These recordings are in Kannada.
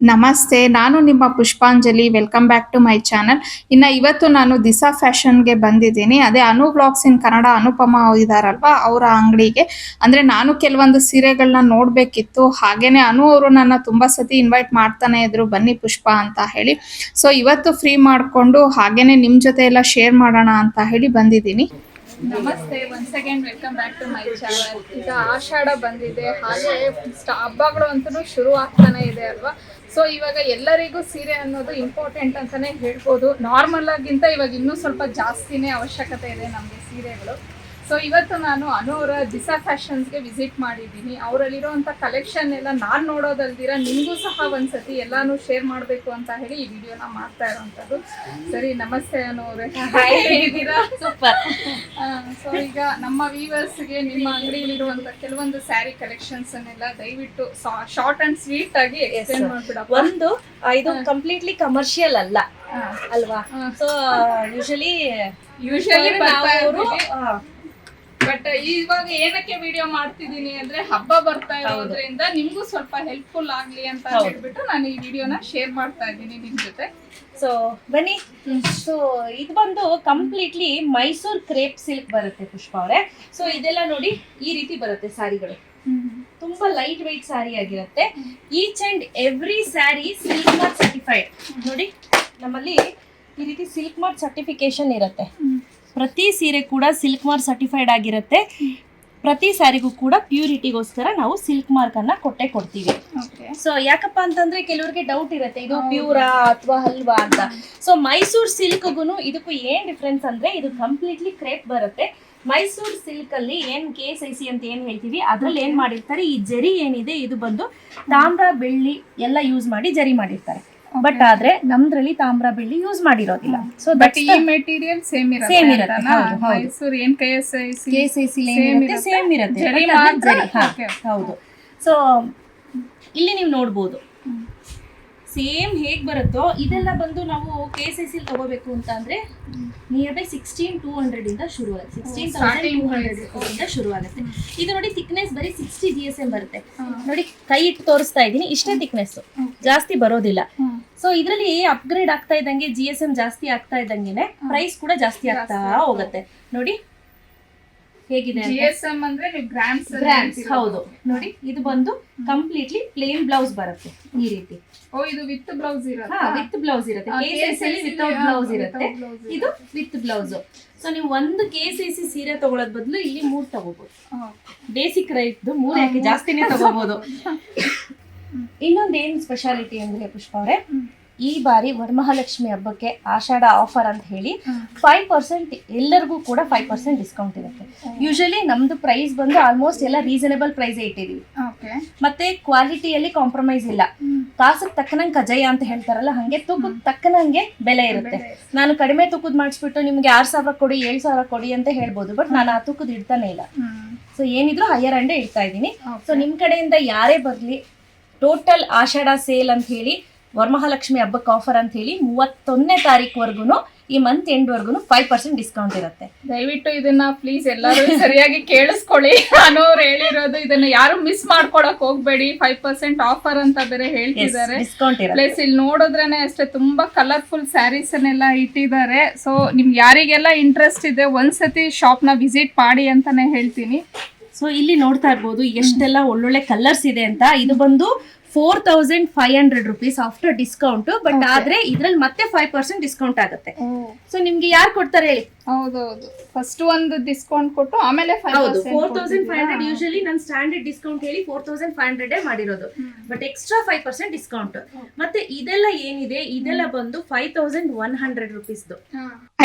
ನಮಸ್ತೆ, ನಾನು ನಿಮ್ಮ Pushpanjali. Welcome back to my channel. ಇವತ್ತು ನಾನು ದಿಶಾ ಫ್ಯಾಷನ್ಗೆ ಬಂದಿದ್ದೀನಿ. ಅದೇ ಅನು ಬ್ಲಾಗ್ಸ್ ಇನ್ ಕನ್ನಡ ಅನುಪಮ ಇದಾರಲ್ವಾ, ಅವರ ಅಂಗಡಿಗೆ. ಅಂದರೆ ನಾನು ಕೆಲವೊಂದು ಸೀರೆಗಳನ್ನ ನೋಡಬೇಕಿತ್ತು. ಹಾಗೇನೆ ಅನು ಅವರು ನನ್ನ ತುಂಬ ಸತಿ ಇನ್ವೈಟ್ ಮಾಡ್ತಾನೆ ಇದ್ರು, ಬನ್ನಿ ಪುಷ್ಪ ಅಂತ ಹೇಳಿ. ಸೊ ಇವತ್ತು ಫ್ರೀ ಮಾಡಿಕೊಂಡು ಹಾಗೇನೆ ನಿಮ್ಮ ಜೊತೆ ಎಲ್ಲ ಶೇರ್ ಮಾಡೋಣ ಅಂತ ಹೇಳಿ ಬಂದಿದ್ದೀನಿ. ನಮಸ್ತೆ, once again welcome back to my channel. ಈಗ ಆಷಾಢ ಬಂದಿದೆ, ಹಾಗೆ ಹಬ್ಬಗಳು ಅಂತೂ ಶುರು ಆಗ್ತಾನೆ ಇದೆ ಅಲ್ವಾ. ಸೊ ಇವಾಗ ಎಲ್ಲರಿಗೂ ಸೀರೆ ಅನ್ನೋದು ಇಂಪಾರ್ಟೆಂಟ್ ಅಂತಾನೆ ಹೇಳ್ಬೋದು. ನಾರ್ಮಲ್ ಆಗಿಂತ ಇವಾಗ ಇನ್ನೂ ಸ್ವಲ್ಪ ಜಾಸ್ತಿನೇ ಅವಶ್ಯಕತೆ ಇದೆ ನಮಗೆ ಸೀರೆಗಳು. ಸೊ ಇವತ್ತು ನಾನು ಅನು ಅವರ ದಿಶಾ ಫ್ಯಾಷನ್ಸ್ಗೆ ವಿಸಿಟ್ ಮಾಡಿದ್ದೀನಿ. ಅವರಲ್ಲಿರೋವಂಥ ಕಲೆಕ್ಷನ್ ಎಲ್ಲ ನಾನು ನೋಡೋದಲ್ದಿರ ನಿಮಗೂ ಸಹ ಒಂದ್ಸತಿ ಎಲ್ಲಾನು ಶೇರ್ ಮಾಡಬೇಕು ಅಂತ ಹೇಳಿ ಈ ವಿಡಿಯೋನ ಮಾಡ್ತಾ ಇರೋವಂಥದ್ದು. ಸರಿ, ನಮಸ್ತೆ ಅನು ಅವರೇ, ಹೇಗಿದ್ದೀರಾ? ಸೂಪರ್. ಸೊ ಈಗ ನಮ್ಮ ವ್ಯೂವರ್ಸ್ಗೆ ನಿಮ್ಮ ಅಂಗಡಿಯಲ್ಲಿರುವಂಥ ಕೆಲವೊಂದು ಸ್ಯಾರಿ ಕಲೆಕ್ಷನ್ಸ್ ಅನ್ನೆಲ್ಲ ದಯವಿಟ್ಟು ಶಾರ್ಟ್ ಅಂಡ್ ಸ್ವೀಟ್ ಆಗಿ ಎಕ್ಸ್ಪ್ಲೇನ್ ಮಾಡ್ಬಿಡಪ್ಪ. ಒಂದು ಇದು ಕಂಪ್ಲೀಟ್ಲಿ ಕಮರ್ಷಿಯಲ್ ಅಲ್ಲ ಅಲ್ವಾ. ಸೊ ಯೂಶಲಿ ಬಟ್ ಇವಾಗ ಏನಕ್ಕೆ ವಿಡಿಯೋ ಮಾಡ್ತಿದ್ದೀನಿ ಅಂದ್ರೆ ಹಬ್ಬ ಬರ್ತಾ ಇರೋದ್ರಿಂದ ನಿಮ್ಗೂ ಸ್ವಲ್ಪ ಹೆಲ್ಪ್ಫುಲ್ ಆಗ್ಲಿ ಅಂತ ಹೇಳ್ಬಿಟ್ಟು ನಾನು ಈ ವಿಡಿಯೋನ ಶೇರ್ ಮಾಡ್ತಾ ಇದ್ದೀನಿ ನಿಮ್ ಜೊತೆ. ಸೊ ಬನ್ನಿ. ಸೊ ಇದು ಬಂದು ಕಂಪ್ಲೀಟ್ಲಿ ಮೈಸೂರ್ ಕ್ರೇಪ್ ಸಿಲ್ಕ್ ಬರುತ್ತೆ ಪುಷ್ಪ ಅವರೇ. ಸೊ ಇದೆಲ್ಲ ನೋಡಿ ಈ ರೀತಿ ಬರುತ್ತೆ ಸ್ಯಾರಿಗಳು. ತುಂಬಾ ಲೈಟ್ ವೈಟ್ ಸ್ಯಾರಿ ಆಗಿರುತ್ತೆ. Each and every sari silk mark certified. ನೋಡಿ ನಮ್ಮಲ್ಲಿ ಈ ರೀತಿ ಸಿಲ್ಕ್ ಮಾರ್ಕ್ ಸರ್ಟಿಫಿಕೇಶನ್ ಇರುತ್ತೆ. ಪ್ರತಿ ಸೀರೆ ಕೂಡ ಸಿಲ್ಕ್ ಮಾರ್ಕ್ ಸರ್ಟಿಫೈಡ್ ಆಗಿರುತ್ತೆ. ಪ್ರತಿ ಸ್ಯಾರಿಗೂ ಕೂಡ ಪ್ಯೂರಿಟಿಗೋಸ್ಕರ ನಾವು ಸಿಲ್ಕ್ ಮಾರ್ಕ್ ಅನ್ನ ಕೊಡ್ತೀವಿ. ಸೊ ಯಾಕಪ್ಪ ಅಂತಂದ್ರೆ ಕೆಲವರಿಗೆ ಡೌಟ್ ಇರುತ್ತೆ, ಇದು ಪ್ಯೂರಾ ಅಥವಾ ಹಲ್ವಾ ಅಂತ. ಸೊ ಮೈಸೂರ್ ಸಿಲ್ಕ್ಗೂ ಇದಕ್ಕೂ ಏನ್ ಡಿಫ್ರೆನ್ಸ್ ಅಂದ್ರೆ ಇದು ಕಂಪ್ಲೀಟ್ಲಿ ಕ್ರೇಪ್ ಬರುತ್ತೆ. ಮೈಸೂರ್ ಸಿಲ್ಕ್ ಅಲ್ಲಿ ಏನ್ KSIC ಅಂತ ಏನ್ ಹೇಳ್ತೀವಿ, ಅದ್ರಲ್ಲಿ ಏನ್ ಮಾಡಿರ್ತಾರೆ, ಈ ಜರಿ ಏನಿದೆ ಇದು ಬಂದು ತಾಮ್ರ ಬೆಳ್ಳಿ ಎಲ್ಲ ಯೂಸ್ ಮಾಡಿ ಜರಿ ಮಾಡಿರ್ತಾರೆ. ಬಟ್ ಆದ್ರೆ ನಮ್ದ್ರಲ್ಲಿ ತಾಮ್ರ ಬೆಳ್ಳಿ ಯೂಸ್ ಮಾಡಿರೋದಿಲ್ಲ. ಸೊ ಬಟ್ ಈ ಮೆಟೀರಿಯಲ್ ಸೇಮ್ ಇರುತ್ತೆ. ಮೈಸೂರು ಏನ್ KSIC ಸೇಮ್ ಇರುತ್ತೆ. ಹೌದು. ಸೊ ಇಲ್ಲಿ ನೀವು ನೋಡ್ಬೋದು ಸೇಮ್ ಹೇಗ್ ಬರುತ್ತೋ ಇದೆಲ್ಲ ಬಂದು ನಾವು KSIC ತಗೋಬೇಕು ಅಂತ ಅಂದ್ರೆ ನಿಯರ್ ಬೈ 16,200 ಇಂದ ಶುರು ಆಗುತ್ತೆ. 16,200 ಇಂದ ಶುರು ಆಗುತ್ತೆ. ಇದು ನೋಡಿ ಥಿಕ್ನೆಸ್ ಬರೀ 60 GSM ಬರುತ್ತೆ. ನೋಡಿ ಕೈ ಇಟ್ಟು ತೋರಿಸ್ತಾ ಇದ್ದೀನಿ, ಇಷ್ಟೇ ಥಿಕ್ನೆಸ್, ಜಾಸ್ತಿ ಬರೋದಿಲ್ಲ. ಸೊ ಇದರಲ್ಲಿ ಅಪ್ಗ್ರೇಡ್ ಆಗ್ತಾ ಇದ್ದಂಗೆ GSM ಜಾಸ್ತಿ ಆಗ್ತಾ ಇದ್ದಂಗೆನೆ ಪ್ರೈಸ್ ಕೂಡ ಜಾಸ್ತಿ ಆಗ್ತಾ ಹೋಗುತ್ತೆ. ನೋಡಿ ಹೇಗಿದೆ GSM ಅಂದ್ರೆ ಗ್ರಾಮ್ಸ್. ಹೌದು. ನೋಡಿ ಇದು ಬಂದು ಕಂಪ್ಲೀಟ್ಲಿ ಪ್ಲೇನ್ ಬ್ಲೌಸ್ ಬರುತ್ತೆ ಈ ರೀತಿ. ಇದು ವಿತ್ ಬ್ಲೌಸ್ ಇರುತ್ತೆ. ವಿತ್ ಬ್ಲೌಸ್ ಇರುತ್ತೆ. KSIC ಅಲ್ಲಿ ವಿತೌಟ್ ಬ್ಲೌಸ್ ಇರುತ್ತೆ, ಇದು ವಿತ್ ಬ್ಲೌಸ್. ಸೊ ನೀವು ಒಂದು KSIC ಸೀರೆ ತಗೊಳ್ಳೋದ್ ಬದಲು ಇಲ್ಲಿ 3 ತಗೋಬಹುದು. ಬೇಸಿಕ್ ರೈಟ್ 3 ಯಾಕೆ ಜಾಸ್ತಿನೇ ತಗೋಬಹುದು. ಇನ್ನೊಂದೇನ್ ಸ್ಪೆಷಾಲಿಟಿ ಅಂದ್ರೆ ಪುಷ್ಪ ಅವರೇ, ಈ ಬಾರಿ ವರಮಹಾಲಕ್ಷ್ಮಿ ಹಬ್ಬಕ್ಕೆ ಆಷಾಢ ಆಫರ್ ಅಂತ ಹೇಳಿ 5% ಎಲ್ಲರಿಗೂ ಕೂಡ 5% ಡಿಸ್ಕೌಂಟ್ ಇರುತ್ತೆ. ಯೂಶಲಿ ನಮ್ದು ಪ್ರೈಸ್ ಬಂದು ಆಲ್ಮೋಸ್ಟ್ ಎಲ್ಲ ರೀಸನೇಬಲ್ ಪ್ರೈಸ್ ಇಟ್ಟಿದೀವಿ. ಮತ್ತೆ ಕ್ವಾಲಿಟಿಯಲ್ಲಿ ಕಾಂಪ್ರಮೈಸ್ ಇಲ್ಲ. ಕಾಸಕ್ಕೆ ತಕ್ಕನಂಗೆ ಕಜಾಯ ಅಂತ ಹೇಳ್ತಾರಲ್ಲ, ಹಂಗೆ ತೂಕಕ್ಕೆ ತಕ್ಕನಂಗೆ ಬೆಲೆ ಇರುತ್ತೆ. ನಾನು ಕಡಿಮೆ ತೂಕದ ಮಾಡಿಸ್ಬಿಟ್ಟು ನಿಮ್ಗೆ 6,000 ಕೊಡಿ 7,000 ಕೊಡಿ ಅಂತ ಹೇಳ್ಬೋದು, ಬಟ್ ನಾನು ಆ ತೂಕದ ಇಡ್ತಾನೆ ಇಲ್ಲ. ಸೊ ಏನಿದ್ರು ಹೈಯರ್ ಅಂಡೇ ಇಡ್ತಾ ಇದ್ದೀನಿ. ಸೊ ನಿಮ್ ಕಡೆಯಿಂದ ಯಾರೇ ಬರ್ಲಿ, ಟೋಟಲ್ ಆಷಾಢ ಸೇಲ್ ಅಂತ ಹೇಳಿ, ವರಮಹಾಲಕ್ಷ್ಮಿ ಹಬ್ಬಕ್ಕೆ ಆಫರ್ ಅಂತ ಹೇಳಿ 31ನೇ ತಾರೀಕುವರೆಗೂ ಈ ಮಂತ್ ಎಂಡ್ ವರ್ಗು 5% ಡಿಸ್ಕೌಂಟ್ ಇರುತ್ತೆ. ದಯವಿಟ್ಟು ಇದನ್ನ ಪ್ಲೀಸ್ ಎಲ್ಲರೂ ಸರಿಯಾಗಿ ಕೇಳಿಸ್ಕೊಳ್ಳಿ. ನಾನು ಅವ್ರು ಹೇಳಿರೋದು ಇದನ್ನ ಯಾರು ಮಿಸ್ ಮಾಡ್ಕೊಳಕ್ ಹೋಗ್ಬೇಡಿ. 5% ಆಫರ್ ಅಂತ ಬೇರೆ ಹೇಳ್ತಿದ್ದಾರೆ. ಪ್ಲಸ್ ಇಲ್ಲಿ ನೋಡಿದ್ರೇನೆ ಅಷ್ಟೇ ತುಂಬಾ ಕಲರ್ಫುಲ್ ಸ್ಯಾರೀಸ್ ಅನ್ನೆಲ್ಲ ಇಟ್ಟಿದ್ದಾರೆ. ಸೊ ನಿಮ್ಗೆ ಯಾರಿಗೆಲ್ಲ ಇಂಟ್ರೆಸ್ಟ್ ಇದೆ ಒಂದ್ಸತಿ ಶಾಪ್ ನ ವಿಸಿಟ್ ಮಾಡಿ ಅಂತಾನೆ ಹೇಳ್ತೀನಿ. ಸೊ ಇಲ್ಲಿ ನೋಡ್ತಾ ಇರ್ಬೋದು ಎಷ್ಟೆಲ್ಲ ಒಳ್ಳೊಳ್ಳೆ ಕಲರ್ಸ್ ಇದೆ ಅಂತ. ಇದು ಬಂದು 4,500 rupees ಆಫ್ಟರ್ ಡಿಸ್ಕೌಂಟ್. ಬಟ್ ಆದ್ರೆ ಇದ್ರಲ್ಲಿ ಮತ್ತೆ 5% ಡಿಸ್ಕೌಂಟ್ ಆಗುತ್ತೆ. ಸೊ ನಿಮ್ಗೆ ಯಾರು ಕೊಡ್ತಾರೆ ಹೇಳಿ? ಹೌದೌದು, ಫಸ್ಟ್ ಒಂದು ಡಿಸ್ಕೌಂಟ್ ಕೊಟ್ಟು ಆಮೇಲೆ 4,500. ಯೂಶಲಿ ನಾನು ಸ್ಟ್ಯಾಂಡರ್ಡ್ ಡಿಸ್ಕೌಂಟ್ ಹೇಳಿ 4,500 ಮಾಡಿರೋದು, ಬಟ್ ಎಕ್ಸ್ಟ್ರಾ 5% ಡಿಸ್ಕೌಂಟ್. ಮತ್ತೆ ಇದೆಲ್ಲ ಏನಿದೆ ಇದೆಲ್ಲ ಬಂದು 5,100 rupees.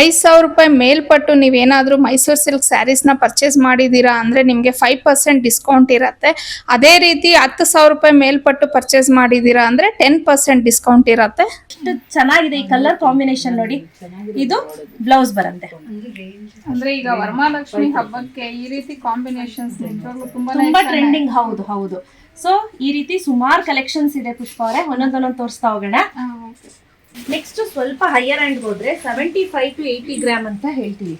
5,000 ರೂಪಾಯಿ ಮೇಲ್ಪಟ್ಟು ನೀವೇನಾದ್ರೂ ಮೈಸೂರು ಸಿಲ್ಕ್ ಸ್ಯಾರೀಸ್ ನ ಪರ್ಚೇಸ್ ಮಾಡಿದೀರಾ ಅಂದ್ರೆ ನಿಮ್ಗೆ 5% ಡಿಸ್ಕೌಂಟ್ ಇರುತ್ತೆ. ಅದೇ ರೀತಿ 10,000 ರೂಪಾಯಿ ಮೇಲ್ಪಟ್ಟು ಪರ್ಚೇಸ್ ಮಾಡಿದೀರಾ ಅಂದ್ರೆ 10% ಡಿಸ್ಕೌಂಟ್ ಇರುತ್ತೆ. ಚೆನ್ನಾಗಿದೆ ಈ ಕಲರ್ ಕಾಂಬಿನೇಷನ್ ನೋಡಿ. ಇದು ಬ್ಲೌಸ್ ಬರುತ್ತೆ. ಅಂದ್ರೆ ಈಗ ವರಮಹಾಲಕ್ಷ್ಮಿ ಹಬ್ಬಕ್ಕೆ ಈ ರೀತಿ ಕಾಂಬಿನೇಷನ್ಸ್ ತುಂಬಾ ಟ್ರೆಂಡಿಂಗ್. ಹೌದು ಹೌದು. ಸೊ ಈ ರೀತಿ ಸುಮಾರು ಕಲೆಕ್ಷನ್ಸ್ ಇದೆ ಪುಷ್ಪ ಅವರೇ, ಒಂದೊಂದೊಂದೊಂದು ತೋರಿಸ್ತಾ ಹೋಗೋಣ. ನೆಕ್ಸ್ಟ್ ಸ್ವಲ್ಪ ಹೈಯರ್ ಹ್ಯಾಂಡ್ ಹೋದ್ರೆ 75 to 80 ಗ್ರಾಮ್ ಅಂತ ಹೇಳ್ತೀವಿ.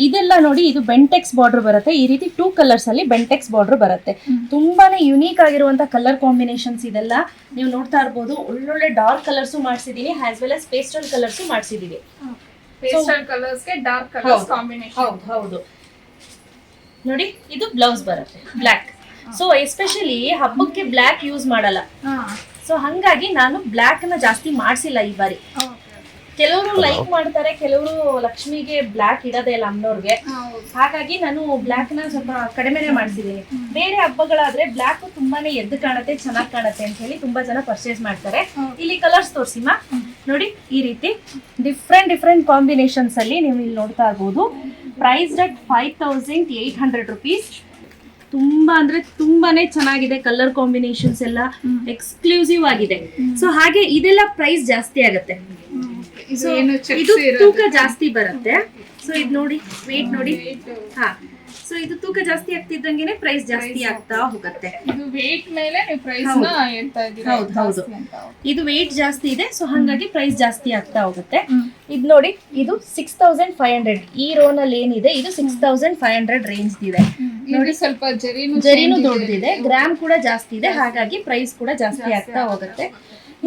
ಇದೆಲ್ಲ ನೋಡಿ, ಇದು ಬೆಂಟೆಕ್ಸ್ ಬಾರ್ಡರ್ ಬರುತ್ತೆ. ಈ ರೀತಿ 2 ಕಲರ್ಸ್ ಅಲ್ಲಿ ಬೆಂಟೆಕ್ಸ್ ಬಾರ್ಡರ್ ಬರುತ್ತೆ. ತುಂಬಾನೇ ಯುನೀಕ್ ಆಗಿರುವಂತ ಕಲರ್ ಕಾಂಬಿನೇಷನ್ಸ್ ಇದೆಲ್ಲ. ನೀವು ನೋಡ್ತಾ ಇರ್ಬೋದು, ಒಳ್ಳೊಳ್ಳೆ ಡಾರ್ಕ್ ಕಲರ್ಸ್ ಮಾಡಿಸಿದೀನಿ, as well as pastel colours ಮಾಡಿಸಿದೀನಿ. ಪೇಸ್ಟಲ್ ಕಲರ್ಸ್ ಗೆ ಡಾರ್ಕ್ ಕಲರ್ಸ್ ಕಾಂಬಿನೇಷನ್. ಹೌದು ನೋಡಿ, ಇದು ಬ್ಲೌಸ್ ಬರುತ್ತೆ ಬ್ಲ್ಯಾಕ್. ಸೊ ಎಸ್ಪೆಷಲಿ ಹಬ್ಬಕ್ಕೆ ಬ್ಲ್ಯಾಕ್ ಯೂಸ್ ಮಾಡಲ್ಲ, ಸೊ ಹಂಗಾಗಿ ನಾನು ಬ್ಲ್ಯಾಕ್ ನ ಜಾಸ್ತಿ ಮಾಡಿಸಿಲ್ಲ ಈ ಬಾರಿ. ಕೆಲವರು ಲೈಕ್ ಮಾಡ್ತಾರೆ, ಕೆಲವರು ಲಕ್ಷ್ಮಿಗೆ ಬ್ಲ್ಯಾಕ್ ಇಡೋದೇ ಇಲ್ಲ ಅಮ್ಮನವ್ರಿಗೆ, ಹಾಗಾಗಿ ನಾನು ಬ್ಲ್ಯಾಕ್ ನ ಸ್ವಲ್ಪ ಕಡಿಮೆನೆ ಮಾಡಿಸಿದ್ದೀನಿ. ಬೇರೆ ಹಬ್ಬಗಳಾದ್ರೆ ಬ್ಲ್ಯಾಕ್ ತುಂಬಾನೇ ಎದ್ದು ಕಾಣುತ್ತೆ, ಚೆನ್ನಾಗಿ ಕಾಣುತ್ತೆ ಅಂತ ಹೇಳಿ ತುಂಬಾ ಜನ ಪರ್ಚೇಸ್ ಮಾಡ್ತಾರೆ. ಇಲ್ಲಿ ಕಲರ್ಸ್ ತೋರಿಸಿಮಾ ನೋಡಿ, ಈ ರೀತಿ ಡಿಫ್ರೆಂಟ್ ಕಾಂಬಿನೇಷನ್ಸ್ ಅಲ್ಲಿ ನೀವು ಇಲ್ಲಿ ನೋಡ್ತಾ ಇರ್ಬೋದು. Price at 5800 rupees. ತುಂಬಾ ಅಂದ್ರೆ ತುಂಬಾನೇ ಚೆನ್ನಾಗಿದೆ, ಕಲರ್ ಕಾಂಬಿನೇಷನ್ಸ್ ಎಲ್ಲ ಎಕ್ಸ್ಕ್ಲೂಸಿವ್ ಆಗಿದೆ. ಸೊ ಹಾಗೆ ಇದೆಲ್ಲ ಪ್ರೈಸ್ ಜಾಸ್ತಿ ಆಗುತ್ತೆ. ಸೊ ಇದು ತೂಕ ಜಾಸ್ತಿ ಬರುತ್ತೆ. ಸೊ ಇದು ನೋಡಿ, ವೇಟ್ ನೋಡಿ. ಹಾ, ಸೊ ಇದು ತೂಕ ಜಾಸ್ತಿ ಆಗ್ತಿದ್ದಂಗೆನೆ ಪ್ರೈಸ್ ಜಾಸ್ತಿ ಆಗ್ತಾ ಹೋಗುತ್ತೆ. ಇದು ವೇಟ್ ಮೇಲೆ ನೀವು ಪ್ರೈಸ್ ನ ಹೇಳ್ತಾ ಇದ್ದೀರಾ. ಹೌದು, ಇದು ವೇಟ್ ಜಾಸ್ತಿ ಇದೆ, ಸೊ ಹಾಗಾಗಿ ಪ್ರೈಸ್ ಜಾಸ್ತಿ ಆಗ್ತಾ ಹೋಗುತ್ತೆ. ಇದು ನೋಡಿ, ಇದು 6500. ಈ ರೋನಲ್ಲಿ ಏನಿದೆ ಇದು 6500 ರೇಂಜ್ ಇದೆ ನೋಡಿ. ಸ್ವಲ್ಪ ಜರಿನು ದೊಡ್ಡದಿದೆ, ಗ್ರಾಮ್ ಕೂಡ ಜಾಸ್ತಿ ಇದೆ, ಹಾಗಾಗಿ ಪ್ರೈಸ್ ಕೂಡ ಜಾಸ್ತಿ ಆಗ್ತಾ ಹೋಗುತ್ತೆ.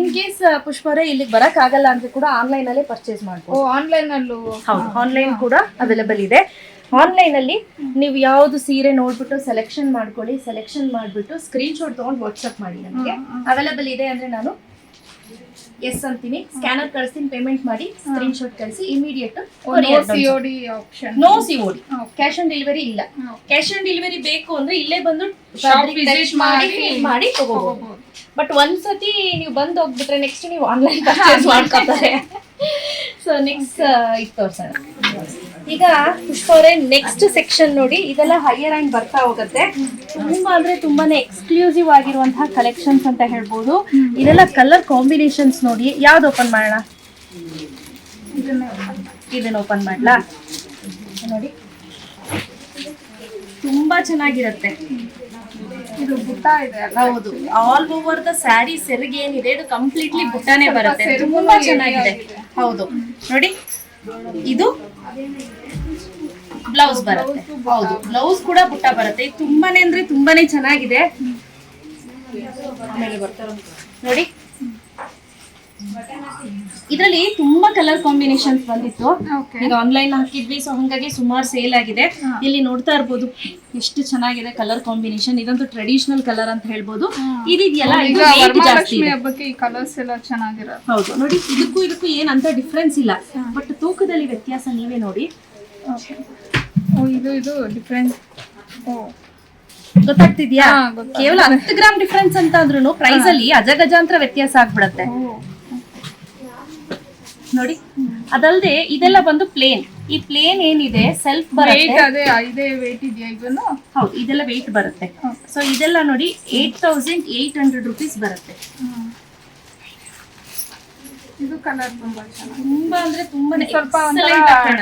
ಇನ್ ಕೇಸ್ ಪುಷ್ಪರೇ ಇಲ್ಲಿಗೆ ಬರಕ್ ಆಗಲ್ಲ ಅಂದ್ರೆ ಕೂಡ ಆನ್ಲೈನ್ ಅಲ್ಲೇ ಪರ್ಚೇಸ್ ಮಾಡ್ಬೋದು. ಆನ್ಲೈನ್ ಅಲ್ಲೂ ಹೌದು, ಆನ್ಲೈನ್ ಕೂಡ ಅವೈಲೇಬಲ್ ಇದೆ. ಆನ್ಲೈನ್ ಅಲ್ಲಿ ನೀವು ಯಾವ್ದು ಸೀರೆ ನೋಡ್ಬಿಟ್ಟು ಸೆಲೆಕ್ಷನ್ ಮಾಡ್ಕೊಳ್ಳಿ. ಸೆಲೆಕ್ಷನ್ ಮಾಡ್ಬಿಟ್ಟು ಸ್ಕ್ರೀನ್ ಶಾಟ್ ತಗೊಂಡು ವಾಟ್ಸ್ಆಪ್ ಮಾಡಿ. ನನಗೆ ಅವೈಲೇಬಲ್ ಇದೆ ಅಂದ್ರೆ ನಾನು ಎಸ್ ಅಂತೀನಿ, ಸ್ಕ್ಯಾನರ್ ಕಳಿಸ್ತೀನಿ, ಪೇಮೆಂಟ್ ಮಾಡಿ ಸ್ಕ್ರೀನ್ ಶಾಟ್ ಕಳಿಸಿ, immediate. No COD, cash on delivery ಇಲ್ಲ. ಕ್ಯಾಶ್ ಆನ್ ಡೆಲಿವರಿ ಬೇಕು ಅಂದ್ರೆ ಇಲ್ಲೇ ಬಂದು ವಿಸಿಟ್ ಮಾಡಿ ತಗೋಬಹುದು. ಬಟ್ ಒಂದ್ಸತಿ ನೀವು ಬಂದು ಹೋಗ್ಬಿಟ್ರೆ ನೆಕ್ಸ್ಟ್ ನೀವು ಆನ್ಲೈನ್ ಪರ್ಚೇಸ್ ಮಾಡ್ಕೊತಾರೆ. ಸೊ ನೆಕ್ಸ್ಟ್ ಇದು ತೋರ್ಸೋಣ. ಈಗ ಪುಷ್ಪ ಅವರೇ, ನೆಕ್ಸ್ಟ್ ಸೆಕ್ಷನ್ ನೋಡಿ, ಇದೆಲ್ಲ ಹೈಯರ್ ಹ್ಯಾಂಡ್ ಬರ್ತಾ ಹೋಗುತ್ತೆ. ತುಂಬಾ ಅಂದ್ರೆ ತುಂಬಾನೇ ಎಕ್ಸ್ಕ್ಲೂಸಿವ್ ಆಗಿರುವಂತಹ ಕಲೆಕ್ಷನ್ಸ್ ಅಂತ ಹೇಳ್ಬೋದು. ಇದೆಲ್ಲ ಕಲರ್ ಕಾಂಬಿನೇಷನ್ಸ್ ನೋಡಿ. ಯಾವ್ದು ಓಪನ್ ಮಾಡೋಣ? ಇದನ್ನ ಓಪನ್ ಮಾಡ್ಲಾ? ನೋಡಿ, ತುಂಬಾ ಚೆನ್ನಾಗಿರುತ್ತೆ. ಇದು ಬುಟ್ಟ ಇದೆ. ಹೌದು, ಆಲ್ ಓವರ್ ದ ಸ್ಯಾರಿ ಸೆರಗ್ ಏನಿದೆ ಇದು ಕಂಪ್ಲೀಟ್ಲಿ ಬುಟ್ಟಾನೇ ಬರುತ್ತೆ. ತುಂಬಾ ಚೆನ್ನಾಗಿದೆ. ಹೌದು ನೋಡಿ, ಇದು ಬ್ಲೌಸ್ ಬರುತ್ತೆ. ಹೌದು, ಬ್ಲೌಸ್ ಕೂಡ ಬುಟ್ಟ ಬರುತ್ತೆ. ಇದು ತುಂಬಾನೇ ಅಂದ್ರೆ ತುಂಬಾನೇ ಚೆನ್ನಾಗಿದೆ. ನೋಡಿ, ಇದರಲ್ಲಿ ತುಂಬಾ ಕಲರ್ ಕಾಂಬಿನೇಷನ್ಸ್ ಬಂದಿತ್ತು. ಈಗ ಆನ್ಲೈನ್ ಹಾಕಿದ್ವಿ, ಸೊ ಹಂಗಾಗಿ ಸುಮಾರು ಸೇಲ್ ಆಗಿದೆ. ಇಲ್ಲಿ ನೋಡ್ತಾ ಇರ್ಬೋದು ಎಷ್ಟು ಚೆನ್ನಾಗಿದೆ ಕಲರ್ ಕಾಂಬಿನೇಷನ್. ಇದಂತೂ ಟ್ರೆಡಿಷನಲ್ ಕಲರ್ ಅಂತ ಹೇಳ್ಬೋದು. ಇದೆಯಲ್ಲ, ಇದು ರೇಟ್ ಜಾಸ್ತಿ ಇದೆ. ಹಬ್ಬಕ್ಕೆ ಈ ಕಲರ್ಸ್ ಎಲ್ಲ ಚೆನ್ನಾಗಿರುತ್ತೆ. ಹೌದು ನೋಡಿ, ಇದಕ್ಕೂ ಏನ್ ಅಂತ ಡಿಫ್ರೆನ್ಸ್ ಇಲ್ಲ, ಬಟ್ ತೂಕದಲ್ಲಿ ವ್ಯತ್ಯಾಸ ನೀವೇ ನೋಡಿ. ಇದು ಡಿಫ್ರೆನ್ಸ್ ಗೊತ್ತಾಗ್ತಿದ್ಯಾ? ಕೇವಲ 10 ಗ್ರಾಮ್ ಡಿಫ್ರೆನ್ಸ್ ಅಂತ ಅಂದ್ರೂ ಪ್ರೈಸ್ ಅಲ್ಲಿ ಅಜಗಜಾಂತರ ವ್ಯತ್ಯಾಸ ಆಗ್ಬಿಡತ್ತೆ ನೋಡಿ. ಅದಲ್ಲದೆ ಇದೆಲ್ಲ ಬಂದು ಪ್ಲೇನ್. ಈ ಪ್ಲೇನ್ ಏನಿದೆ ಸೆಲ್ಫ್ ಬರುತ್ತೆ. ಹೌದು, ಇದೆಲ್ಲ ವೆಯ್ಟ್ ಬರುತ್ತೆ. ಸೊ ಇದೆಲ್ಲ ನೋಡಿ 8800 rupees ಬರುತ್ತೆ. ಇದು ಕಲರ್ ತುಂಬಾ ಅಂದ್ರೆ ತುಂಬಾನೇ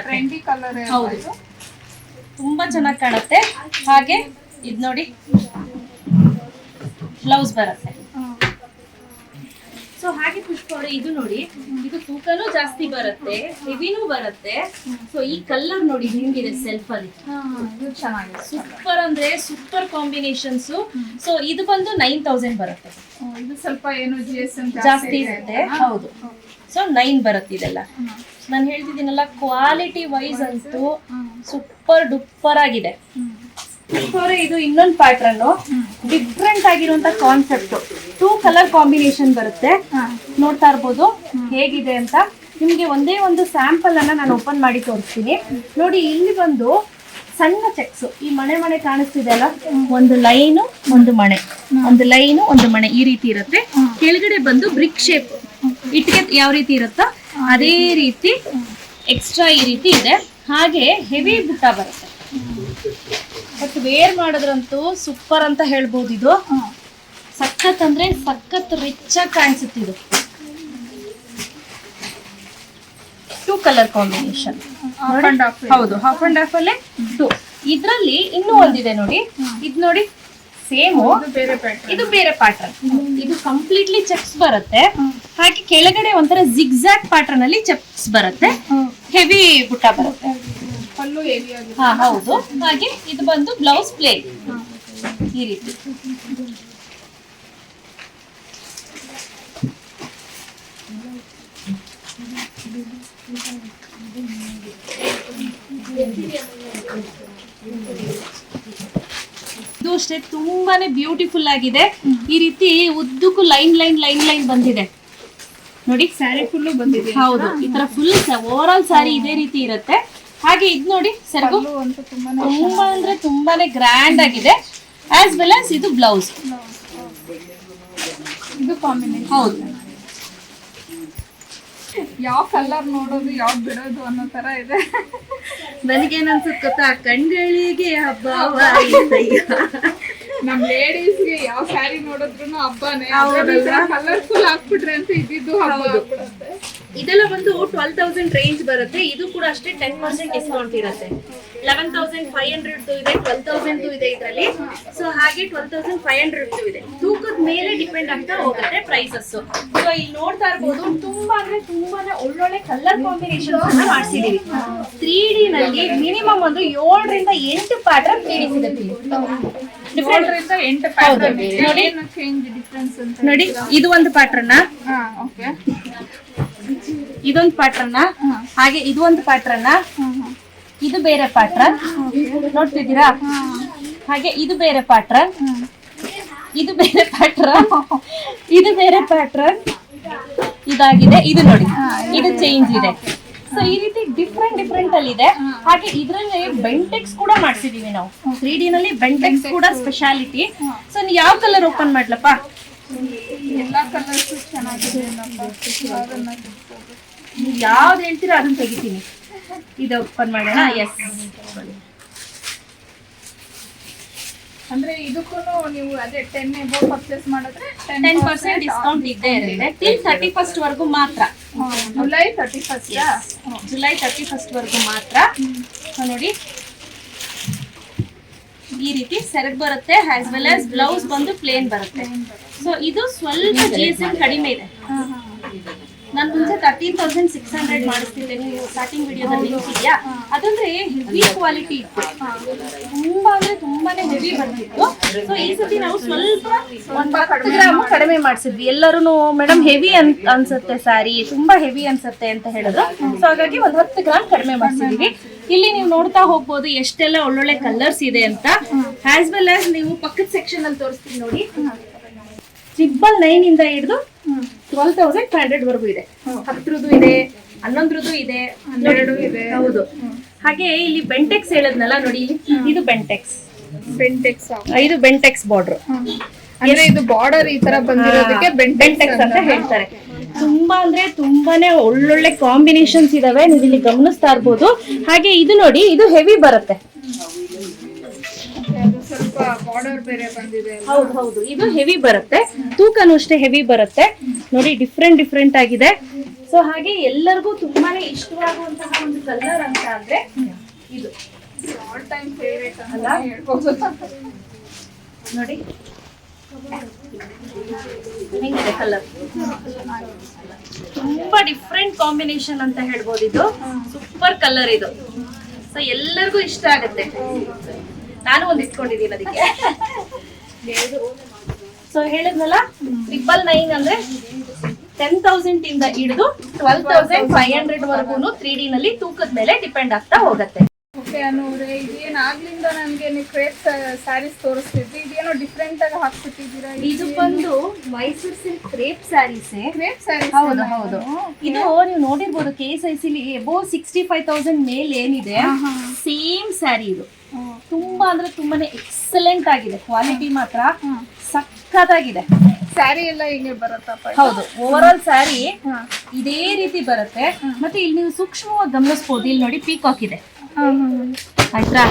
ಟ್ರೆಂಡಿ ಕಲರ್. ಹೌದು, ತುಂಬಾ ಚೆನ್ನಾಗಿ ಕಾಣುತ್ತೆ. ಹಾಗೆ ಇದು ನೋಡಿ, ಬ್ಲೌಸ್ ಬರುತ್ತೆ. ಸೊ ಹಾಗೆ ಪುಷ್ಪ ಅವರೇ, ಇದು ನೋಡಿ, ಇದು ತೂಕನೂ ಜಾಸ್ತಿ ಬರುತ್ತೆ, ಹೆವಿನೂ ಬರುತ್ತೆ. ಸೊ ಈ ಕಲರ್ ನೋಡಿ ಹೆಂಗಿದೆ ಸೆಲ್ಫ್ ಅಲ್ಲಿ, ಚೆನ್ನಾಗಿದೆ. ಸೂಪರ್ ಅಂದ್ರೆ ಸೂಪರ್ ಕಾಂಬಿನೇಷನ್ಸ್. ಸೊ ಇದು ಬಂದು 9000 ಬರುತ್ತೆ. ಇದು ಸ್ವಲ್ಪ ಏನು GSM ಜಾಸ್ತಿ ಇರುತ್ತೆ. ಹೌದು, ಸೊ 9 ಬರುತ್ತೆ. ಇದೆಲ್ಲ ನಾನು ಹೇಳ್ತಿದ್ದೀನಲ್ಲ, ಕ್ವಾಲಿಟಿ ವೈಸ್ ಅಂತೂ ಸೂಪರ್ ಡೂಪರ್ ಆಗಿದೆ. ಇದು ಇನ್ನೊಂದು ಪ್ಯಾಟ್ರನ್, ಡಿಫ್ರೆಂಟ್ ಆಗಿರುವಂತ ಕಾನ್ಸೆಪ್ಟ್. 2 ಕಲರ್ ಕಾಂಬಿನೇಷನ್ ಬರುತ್ತೆ. ನೋಡ್ತಾ ಇರ್ಬೋದು ಹೇಗಿದೆ ಅಂತ. ನಿಮ್ಗೆ ಒಂದೇ ಒಂದು ಸ್ಯಾಂಪಲ್ ಅನ್ನ ನಾನು ಓಪನ್ ಮಾಡಿ ತೋರಿಸ್ತೀನಿ ನೋಡಿ. ಇಲ್ಲಿ ಬಂದು ಸಣ್ಣ ಚೆಕ್ಸ್, ಈ ಮಣೆ ಕಾಣಿಸ್ತಿದೆ ಅಲ್ಲ, ಒಂದು ಲೈನು ಒಂದು ಮಣೆ, ಒಂದು ಲೈನು ಒಂದು ಮಣೆ, ಈ ರೀತಿ ಇರುತ್ತೆ. ಕೆಳಗಡೆ ಬಂದು ಬ್ರಿಕ್ ಶೇಪ್ ಇಟ್ಟಿಗೆ ಯಾವ ರೀತಿ ಇರುತ್ತೋ ಅದೇ ರೀತಿ ಎಕ್ಸ್ಟ್ರಾ ಈ ರೀತಿ ಇದೆ. ಹಾಗೆ ಹೆವಿ ಬುಟ್ಟ ಬರುತ್ತೆ. ಬಟ್ ವೇರ್ ಮಾಡಿದ್ರಂತೂ ಸೂಪರ್ ಅಂತ ಹೇಳ್ಬೋದು. ಇದು ಸಖತ್ ಅಂದ್ರೆ ಸಖತ್ ರಿಚ್ ಆಗಿ ಕಾಣಿಸುತ್ತೆ. ಇದು 2 ಕಲರ್ ಕಾಂಬಿನೇಷನ್. ಹೌದು, ಹಾಫ್ ಅಂಡ್ ಹಾಫ್ ಅಲ್ಲೇ 2. ಇದ್ರಲ್ಲಿ ಇನ್ನೂ ಒಂದಿದೆ ನೋಡಿ. ಇದು ನೋಡಿ, ಸೇಮ್, ಇದು ಬೇರೆ ಪ್ಯಾಟರ್ನ್. ಇದು ಕಂಪ್ಲೀಟ್ಲಿ ಚೆಕ್ಸ್ ಬರುತ್ತೆ. ಹಾಗೆ ಕೆಳಗಡೆ ಒಂಥರ ಜಿಗ್ಜಾಗ್ ಪ್ಯಾಟರ್ನ್ ಅಲ್ಲಿ ಚೆಕ್ಸ್ ಬರುತ್ತೆ, ಹೆವಿ ಬುಟ್ಟ ಬರುತ್ತೆ. ಪಲ್ಲು ಹೆವಿ ಆಗಿದೆ. ಹಾ ಹೌದು. ಹಾಗೆ ಇದು ಬಂದು ಬ್ಲೌಸ್ ಪ್ಲೇನ್ ಈ ರೀತಿ. ಇದು ಅಷ್ಟೇ ತುಂಬಾನೇ ಬ್ಯೂಟಿಫುಲ್ ಆಗಿದೆ. ಈ ರೀತಿ ಉದ್ದಕ್ಕೂ ಲೈನ್ ಲೈನ್ ಲೈನ್ ಲೈನ್ ಬಂದಿದೆ ನೋಡಿ. ಸ್ಯಾರಿ ಫುಲ್ಲು ಬಂದಿದೆ. ಹೌದು, ಈ ತರ ಫುಲ್ ಓವರ್ ಆಲ್ ಸ್ಯಾರಿ ಇದೇ ರೀತಿ ಇರುತ್ತೆ. ಹಾಗೆ ಇದು ನೋಡಿ ಸೆರಗು ಅಂತೂ ತುಂಬಾ ಅಂದ್ರೆ ತುಂಬಾನೇ ಗ್ರ್ಯಾಂಡ್ ಆಗಿದೆ. ಆಸ್ ವೆಲ್ ಆಸ್ ಇದು ಬ್ಲೌಸ್. ಇದು ಕಾಂಬಿನೇಷನ್. ಹೌದು, ಯಾವ ಕಲರ್ ನೋಡೋದು ಯಾವ ಬಿಡೋದು ಅನ್ನೋ ತರ ಇದೆ. ನನಗೇನ್ ಅನ್ಸುತ್ತೆ ಗೊತ್ತಾ, ಕಣ್ಗಳಿಗೆ ಹಬ್ಬ. ನಮ್ ಲೇಡೀಸ್ಗೆ ಯಾವ ಸ್ಯಾರಿ ನೋಡಿದ್ರು ಹಬ್ಬನೇ. ಕಲರ್ಫುಲ್ ಹಾಕ್ಬಿಟ್ರೆ ಅಂತ ಇದ್ದಿದ್ದು ಹಬ್ಬ ಆಗ್ಬಿಡುತ್ತೆ. ಇದೆಲ್ಲ ಬಂದು 12,000 ರೇಂಜ್ ಬರುತ್ತೆ. ಇದು ಕೂಡ ಅಷ್ಟೇ 10% ಡಿಸ್ಕೌಂಟ್ ಇರುತ್ತೆ. 11,500 ಇದೆ, 12,000 ಇದೆ ಇದರಲ್ಲಿ. ಸೊ ಹಾಗೆ 12,500 ಇದೆ. ತೂಕದ ಮೇಲೆ ಡಿಪೆಂಡ್ ಆಗ್ತಾ ಹೋಗುತ್ತೆ ಪ್ರೈಸಸ್. ಸೊ ಇಲ್ಲಿ ನೋಡ್ತಾ ಇರ್ಬೋದು, ತುಂಬಾ ಅಂದ್ರೆ ತುಂಬಾನೇ ಒಳ್ಳೊಳ್ಳೆ ಕಲರ್ ಕಾಂಬಿನೇಷನ್ ಮಾಡಿಸಿದೀವಿ. 3D ನಲ್ಲಿ ಮಿನಿಮಮ್ ಒಂದು 7 ರಿಂದ 8 ಪ್ಯಾಟರ್ನ್ ಸಿಗುತ್ತೆ. ನೋಡಿ, ಇದು ಒಂದು ಪ್ಯಾಟರ್ನ್, ಇದೊಂದು ಪ್ಯಾಟರ್ನ್, ಹಾಗೆ ಇದು ಒಂದು ಪ್ಯಾಟರ್ನ್, ಇದು ಬೇರೆ ಪ್ಯಾಟರ್ನ್ ನೋಡ್ತಿದ್ದೀರಾ. ಹಾಗೆ ಇದು ಬೇರೆ ಪ್ಯಾಟರ್ನ್, ಇದು ಬೇರೆ ಪ್ಯಾಟರ್ನ್, ಇದು ಬೇರೆ ಪ್ಯಾಟರ್ನ್, ಇದಾಗಿದೆ. ಇದು ನೋಡಿ, ಇದು ಚೇಂಜ್ ಇದೆ. ಸೊ ಈ ರೀತಿ ಡಿಫ್ರೆಂಟ್ ಅಲ್ಲಿ ಇದೆ. ಹಾಗೆ ಇದರಲ್ಲಿ ಬೆಂಟೆಕ್ಸ್ ಕೂಡ ಮಾಡ್ಸಿದೀವಿ ನಾವು. 3D ನಲ್ಲಿ ಬೆಂಟೆಕ್ಸ್ ಕೂಡ ಸ್ಪೆಷಾಲಿಟಿ. ಸೊ ನೀವು ಯಾವ ಕಲರ್ ಓಪನ್ ಮಾಡ್ಲಪ್ಪ? ಎಲ್ಲಾ ಕಲರ್ಸ್ ಚೆನ್ನಾಗಿದೆ. ನೀವು ಯಾವ್ದು ಹೇಳ್ತೀರಾ ಅದನ್ನ ತೆಗಿತೀನಿ. ಇದು ಓಪನ್ ಮಾಡೋಣ. ಎಸ್, ಅಂದ್ರೆ ಇದಕ್ಕೂ ನೀವು ಅದೇ 10 ಎಬೋ ಪರ್ಚೇಸ್ ಮಾಡಿದ್ರೆ 10% ಡಿಸ್ಕೌಂಟ್ ಇದ್ದೇ ಇರುತ್ತೆ. ಟಿಲ್ 31st ವರೆಗೂ ಮಾತ್ರ. July 31st. ಜುಲೈ 31st ವರೆಗೂ ಮಾತ್ರ. ನೋಡಿ, ಈ ರೀತಿ ಸೆರಗ್ ಬರುತ್ತೆ. ಆಸ್ ವೆಲ್ ಆಸ್ ಬ್ಲೌಸ್ ಬಂದು ಪ್ಲೇನ್ ಬರುತ್ತೆ. ಸೊ ಇದು ಸ್ವಲ್ಪ GSM ಕಡಿಮೆ ಇದೆ. ನಾನು ಮುಂಚೆ 13,600 ಮಾಡಿಸ್ತಿದ್ದೆ. ನೀವು ಸ್ಟಾರ್ಟಿಂಗ್ ವಿಡಿಯೋದಲ್ಲಿ ಇದೆಯಾ, ಅದಂದ್ರೆ ಹೆವಿ ಕ್ವಾಲಿಟಿ ಇತ್ತು. ತುಂಬಾ ಅಂದ್ರೆ ತುಂಬಾನೇ ಹೆವಿ ಬರ್ತಿತ್ತು. ಸೊ ಈ ಸತಿ ನಾವು ಸ್ವಲ್ಪ ಒಂದು 10 ಗ್ರಾಮ್ ಕಡಿಮೆ ಮಾಡಿಸಿದ್ವಿ. ಎಲ್ಲರೂ ಮೇಡಮ್ ಹೆವಿ ಅನ್ಸುತ್ತೆ ಸ್ಯಾರಿ, ತುಂಬಾ ಹೆವಿ ಅನ್ಸುತ್ತೆ ಅಂತ ಹೇಳಿದ್ರು. ಸೊ ಹಾಗಾಗಿ ಒಂದು 10 ಗ್ರಾಮ್ ಕಡಿಮೆ ಮಾಡಿಸಿದೀವಿ. ಇಲ್ಲಿ ನೀವು ನೋಡ್ತಾ ಹೋಗ್ಬೋದು ಎಷ್ಟೆಲ್ಲ ಒಳ್ಳೊಳ್ಳೆ ಕಲರ್ಸ್ ಇದೆ ಅಂತ. ಆಸ್ ವೆಲ್ ಆಸ್ ನೀವು ಪಕ್ಕದ ಸೆಕ್ಷನ್ ಅಲ್ಲಿ ತೋರಿಸ್ತೀನಿ ನೋಡಿ. 999 ಇಂದ ಹಿಡಿದು 12,500 ವರೆಗೂ ಇದೆ. 10 ಇದೆ, 11 ಇದೆ, 12 ಇದೆ. ಹೌದು. ಹಾಗೆ ಇಲ್ಲಿ ಬೆಂಟೆಕ್ಸ್ ಹೇಳದ್ನಲ್ಲ ನೋಡಿ, ಇದು ಬೆಂಟೆಕ್ಸ್. ಇದು ಬೆಂಟೆಕ್ಸ್ ಬಾರ್ಡರ್. ಅಂದ್ರೆ ಇದು ಬಾರ್ಡರ್ ಈ ತರ ಬಂದಿರೋದಕ್ಕೆ ಬೆಂಟೆಕ್ಸ್ ಅಂತ ಹೇಳ್ತಾರೆ. ತುಂಬಾ ಅಂದ್ರೆ ತುಂಬಾನೇ ಒಳ್ಳೊಳ್ಳೆ ಕಾಂಬಿನೇಷನ್ಸ್ ಇದಾವೆ, ನೀವು ಇಲ್ಲಿ ಗಮನಿಸ್ತಾ ಇರ್ಬೋದು. ಹಾಗೆ ಇದು ನೋಡಿ, ಇದು ಹೆವಿ ಬರುತ್ತೆ. ಸ್ವಲ್ಪ ಬಾರ್ಡರ್ ಬೇರೆ ಬಂದಿದೆ. ಹೌದು, ಇದು ಹೆವಿ ಬರುತ್ತೆ. ತೂಕನೂ ಅಷ್ಟೇ ಹೆವಿ ಬರುತ್ತೆ ನೋಡಿ. ಡಿಫ್ರೆಂಟ್ ಆಗಿದೆ. ಸೊ ಹಾಗೆ ಎಲ್ಲರಿಗೂ ತುಂಬಾನೇ ಇಷ್ಟವಾಗುವಂತಹ ಒಂದು ಕಲರ್ ಅಂತ ಅಂದ್ರೆ ಇದು ಆಲ್ ಟೈಮ್ ಫೇವರೇಟ್ ಅಲ್ಲ ಹೇಳ್ಬೋದು. ನೋಡಿ ಹೆಂಗಿದೆ ಕಲರ್. ತುಂಬಾ ಡಿಫ್ರೆಂಟ್ ಕಾಂಬಿನೇಷನ್ ಅಂತ ಹೇಳ್ಬೋದು. ಇದು ಸೂಪರ್ ಕಲರ್ ಇದು. ಸೊ ಎಲ್ಲರಿಗೂ ಇಷ್ಟ ಆಗುತ್ತೆ. ನಾನು ಒಂದು ಇಟ್ಕೊಂಡಿದ್ದೀನಿ ಅದಕ್ಕೆ. ಸೊ ಹೇಳಿದ್ನಲ್ಲ, 999 ಅಂದ್ರೆ 10,000 ಇಂದ ಹಿಡಿದು 12,500 ವರೆಗೂ 3D ನಲ್ಲಿ ತೂಕದ ಮೇಲೆ ಡಿಪೆಂಡ್ ಆಗ್ತಾ ಹೋಗುತ್ತೆ. ಓಕೆ ಅನೂರೆ, ಇದೇನು ಆಗ್ಲಿಂದ ನನಗೆ ನೀವು ಕ್ರೇಪ್ ಸ್ಯಾರೀಸ್ ತೋರಿಸ್ತಿದ್ರಿ, ಇದೇನೋ ಡಿಫ್ರೆಂಟ್ ಆಗಿ ಹಾಕ್ಬಿಟ್ಟಿದ್ದೀರಾ. ಇದು ಬಂದು Mysore silk crepe sarees. Crepe sarees. ಹೌದು. ಇದು ನೀವು ನೋಡಿರ್ಬೋದು KSICಲಿ ಎಬೋವ್ 65,000 ಮೇಲೆ ಏನಿದೆ ಸೇಮ್ ಸ್ಯಾರಿ. ಇದು ತುಂಬಾ ಅಂದ್ರೆ ತುಂಬಾನೇ ಎಕ್ಸಲೆಂಟ್ ಆಗಿದೆ. ಕ್ವಾಲಿಟಿ ಮಾತ್ರ ಸಖತ್ತಾಗಿದೆ. ಸ್ಯಾರಿ ಎಲ್ಲ ಹಿಂಗೆ ಬರುತ್ತಪ್ಪ. ಹೌದು, ಓವರ್ ಆಲ್ ಸ್ಯಾರಿ ಇದೇ ರೀತಿ ಬರುತ್ತೆ. ಮತ್ತೆ ಇಲ್ಲಿ ನೀವು ಸೂಕ್ಷ್ಮವಾಗಿ ಗಮನಿಸಬಹುದು. ಇಲ್ಲಿ ನೋಡಿ ಪೀಕಾಕ್ ಇದೆ, ಆಯ್ತಾ?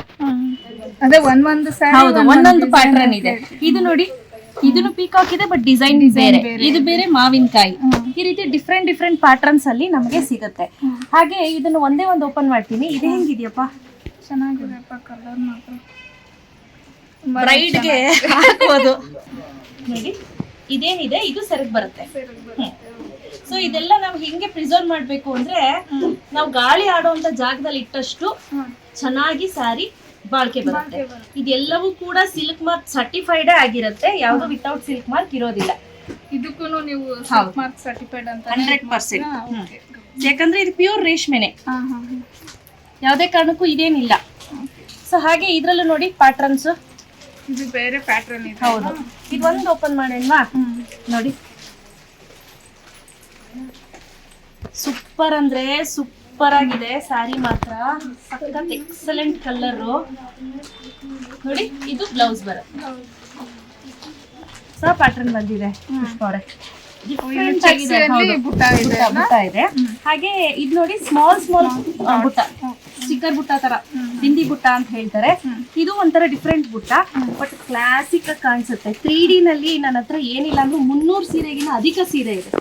ಅದೇ ಒಂದೊಂದು ಸ್ಯಾರಿ ಹೌದು, ಒಂದೊಂದು ಪ್ಯಾಟರ್ನ್ ಇದೆ. ಇದು ನೋಡಿ, ಇದನ್ನು ಪೀಕಾಕ್ ಇದೆ, ಬಟ್ ಡಿಸೈನ್ ಬೇರೆ. ಇದು ಬೇರೆ ಮಾವಿನಕಾಯಿ. ಈ ರೀತಿ ಡಿಫ್ರೆಂಟ್ ಪ್ಯಾಟರ್ನ್ಸ್ ಅಲ್ಲಿ ನಮಗೆ ಸಿಗುತ್ತೆ. ಹಾಗೆ ಇದನ್ನು ಒಂದೇ ಒಂದು ಓಪನ್ ಮಾಡ್ತೀನಿ. ಇದು ಹೆಂಗಿದೆಯಪ್ಪ? ಚೆನ್ನಾಗಿದೆಪ್ಪ ಕಲರ್ ಮಾತ್ರ. ಬ್ರೈಡ್ಗೆ ಹಾಕೋದು ನೋಡಿ. ಇದೇನಿದೆ, ಇದು ಸೆರಗ್ ಬರುತ್ತೆ. ಸೊ ಇದೆಲ್ಲ ನಾವು ಹೆಂಗೆ ಪ್ರಿಸರ್ವ್ ಮಾಡ್ಬೇಕು ಅಂದ್ರೆ ನಾವು ಗಾಳಿ ಆಡುವಂತ ಜಾಗದಲ್ಲಿ ಇಟ್ಟಷ್ಟು ಚೆನ್ನಾಗಿ ಸ್ಯಾರಿ ಬಾಳ್ಕೆ ಬರುತ್ತೆ. ಇದೆಲ್ಲವೂ ಕೂಡ ಸಿಲ್ಕ್ ಮಾರ್ಕ್ ಸರ್ಟಿಫೈಡ್ ಆಗಿರುತ್ತೆ, ಯಾವುದು ವಿತೌಟ್ ಸಿಲ್ಕ್ ಮಾರ್ಕ್ ಇರೋದಿಲ್ಲ. ಇದಕ್ಕೂ ನೀವು ಸಿಲ್ಕ್ ಮಾರ್ಕ್ ಸರ್ಟಿಫೈಡ್ ಅಂತ 100%. ಯಾಕಂದ್ರೆ ಇದು ಪ್ಯೂರ್ ರೇಷ್ಮೆನೆ, ಯಾವುದೇ ಕಾರಣಕ್ಕೂ ಇದೇನಿಲ್ಲ. ಸೊ ಹಾಗೆ ಇದ್ರಲ್ಲೂ ನೋಡಿ ಪ್ಯಾಟ್ರನ್ಸ್, ಇದು ಬೇರೆ ಪ್ಯಾಟರ್ನ್ ಇದೆ. ಹೌದು, ಇದೊಂದು ಓಪನ್ ಮಾಡೋಣವಾ? ನೋಡಿ, ಸೂಪರ್ ಅಂದ್ರೆ ಸೂಪರ್ ಆಗಿದೆ ಸ್ಯಾರಿ ಮಾತ್ರ, ಸಖತ್ ಎಕ್ಸಲೆಂಟ್ ಕಲರ್. ನೋಡಿ, ಇದು ಬ್ಲೌಸ್ ಬರುತ್ತೆ, ಹೊಸ ಪ್ಯಾಟರ್ನ್ ಬಂದಿದೆ ಪುಷ್ಪ ಅವರೇ, ಡಿಫ್ರೆಂಟ್ ಆಗಿದೆ. ಬುಟ್ಟ ಇದೆ. ಹಾಗೆ ಇದು ನೋಡಿ, ಸ್ಮಾಲ್ ಬುಟ್ಟ, ಸ್ಟಿಕ್ಕರ್ ಬುಟ್ಟ ತರ, ಬಿಂದಿ ಬುಟ್ಟ ಅಂತ ಹೇಳ್ತಾರೆ. ಇದು ಒಂಥರ ಡಿಫ್ರೆಂಟ್ ಬುಟ್ಟ, ಬಟ್ ಕ್ಲಾಸಿಕ್ ಆಗಿ ಕಾಣಿಸುತ್ತೆ. 3D ನಲ್ಲಿ ನನ್ನ ಹತ್ರ ಏನಿಲ್ಲ ಅಂದ್ರೆ 300 ಸೀರೆಗಿನ ಅಧಿಕ ಸೀರೆ ಇದೆ.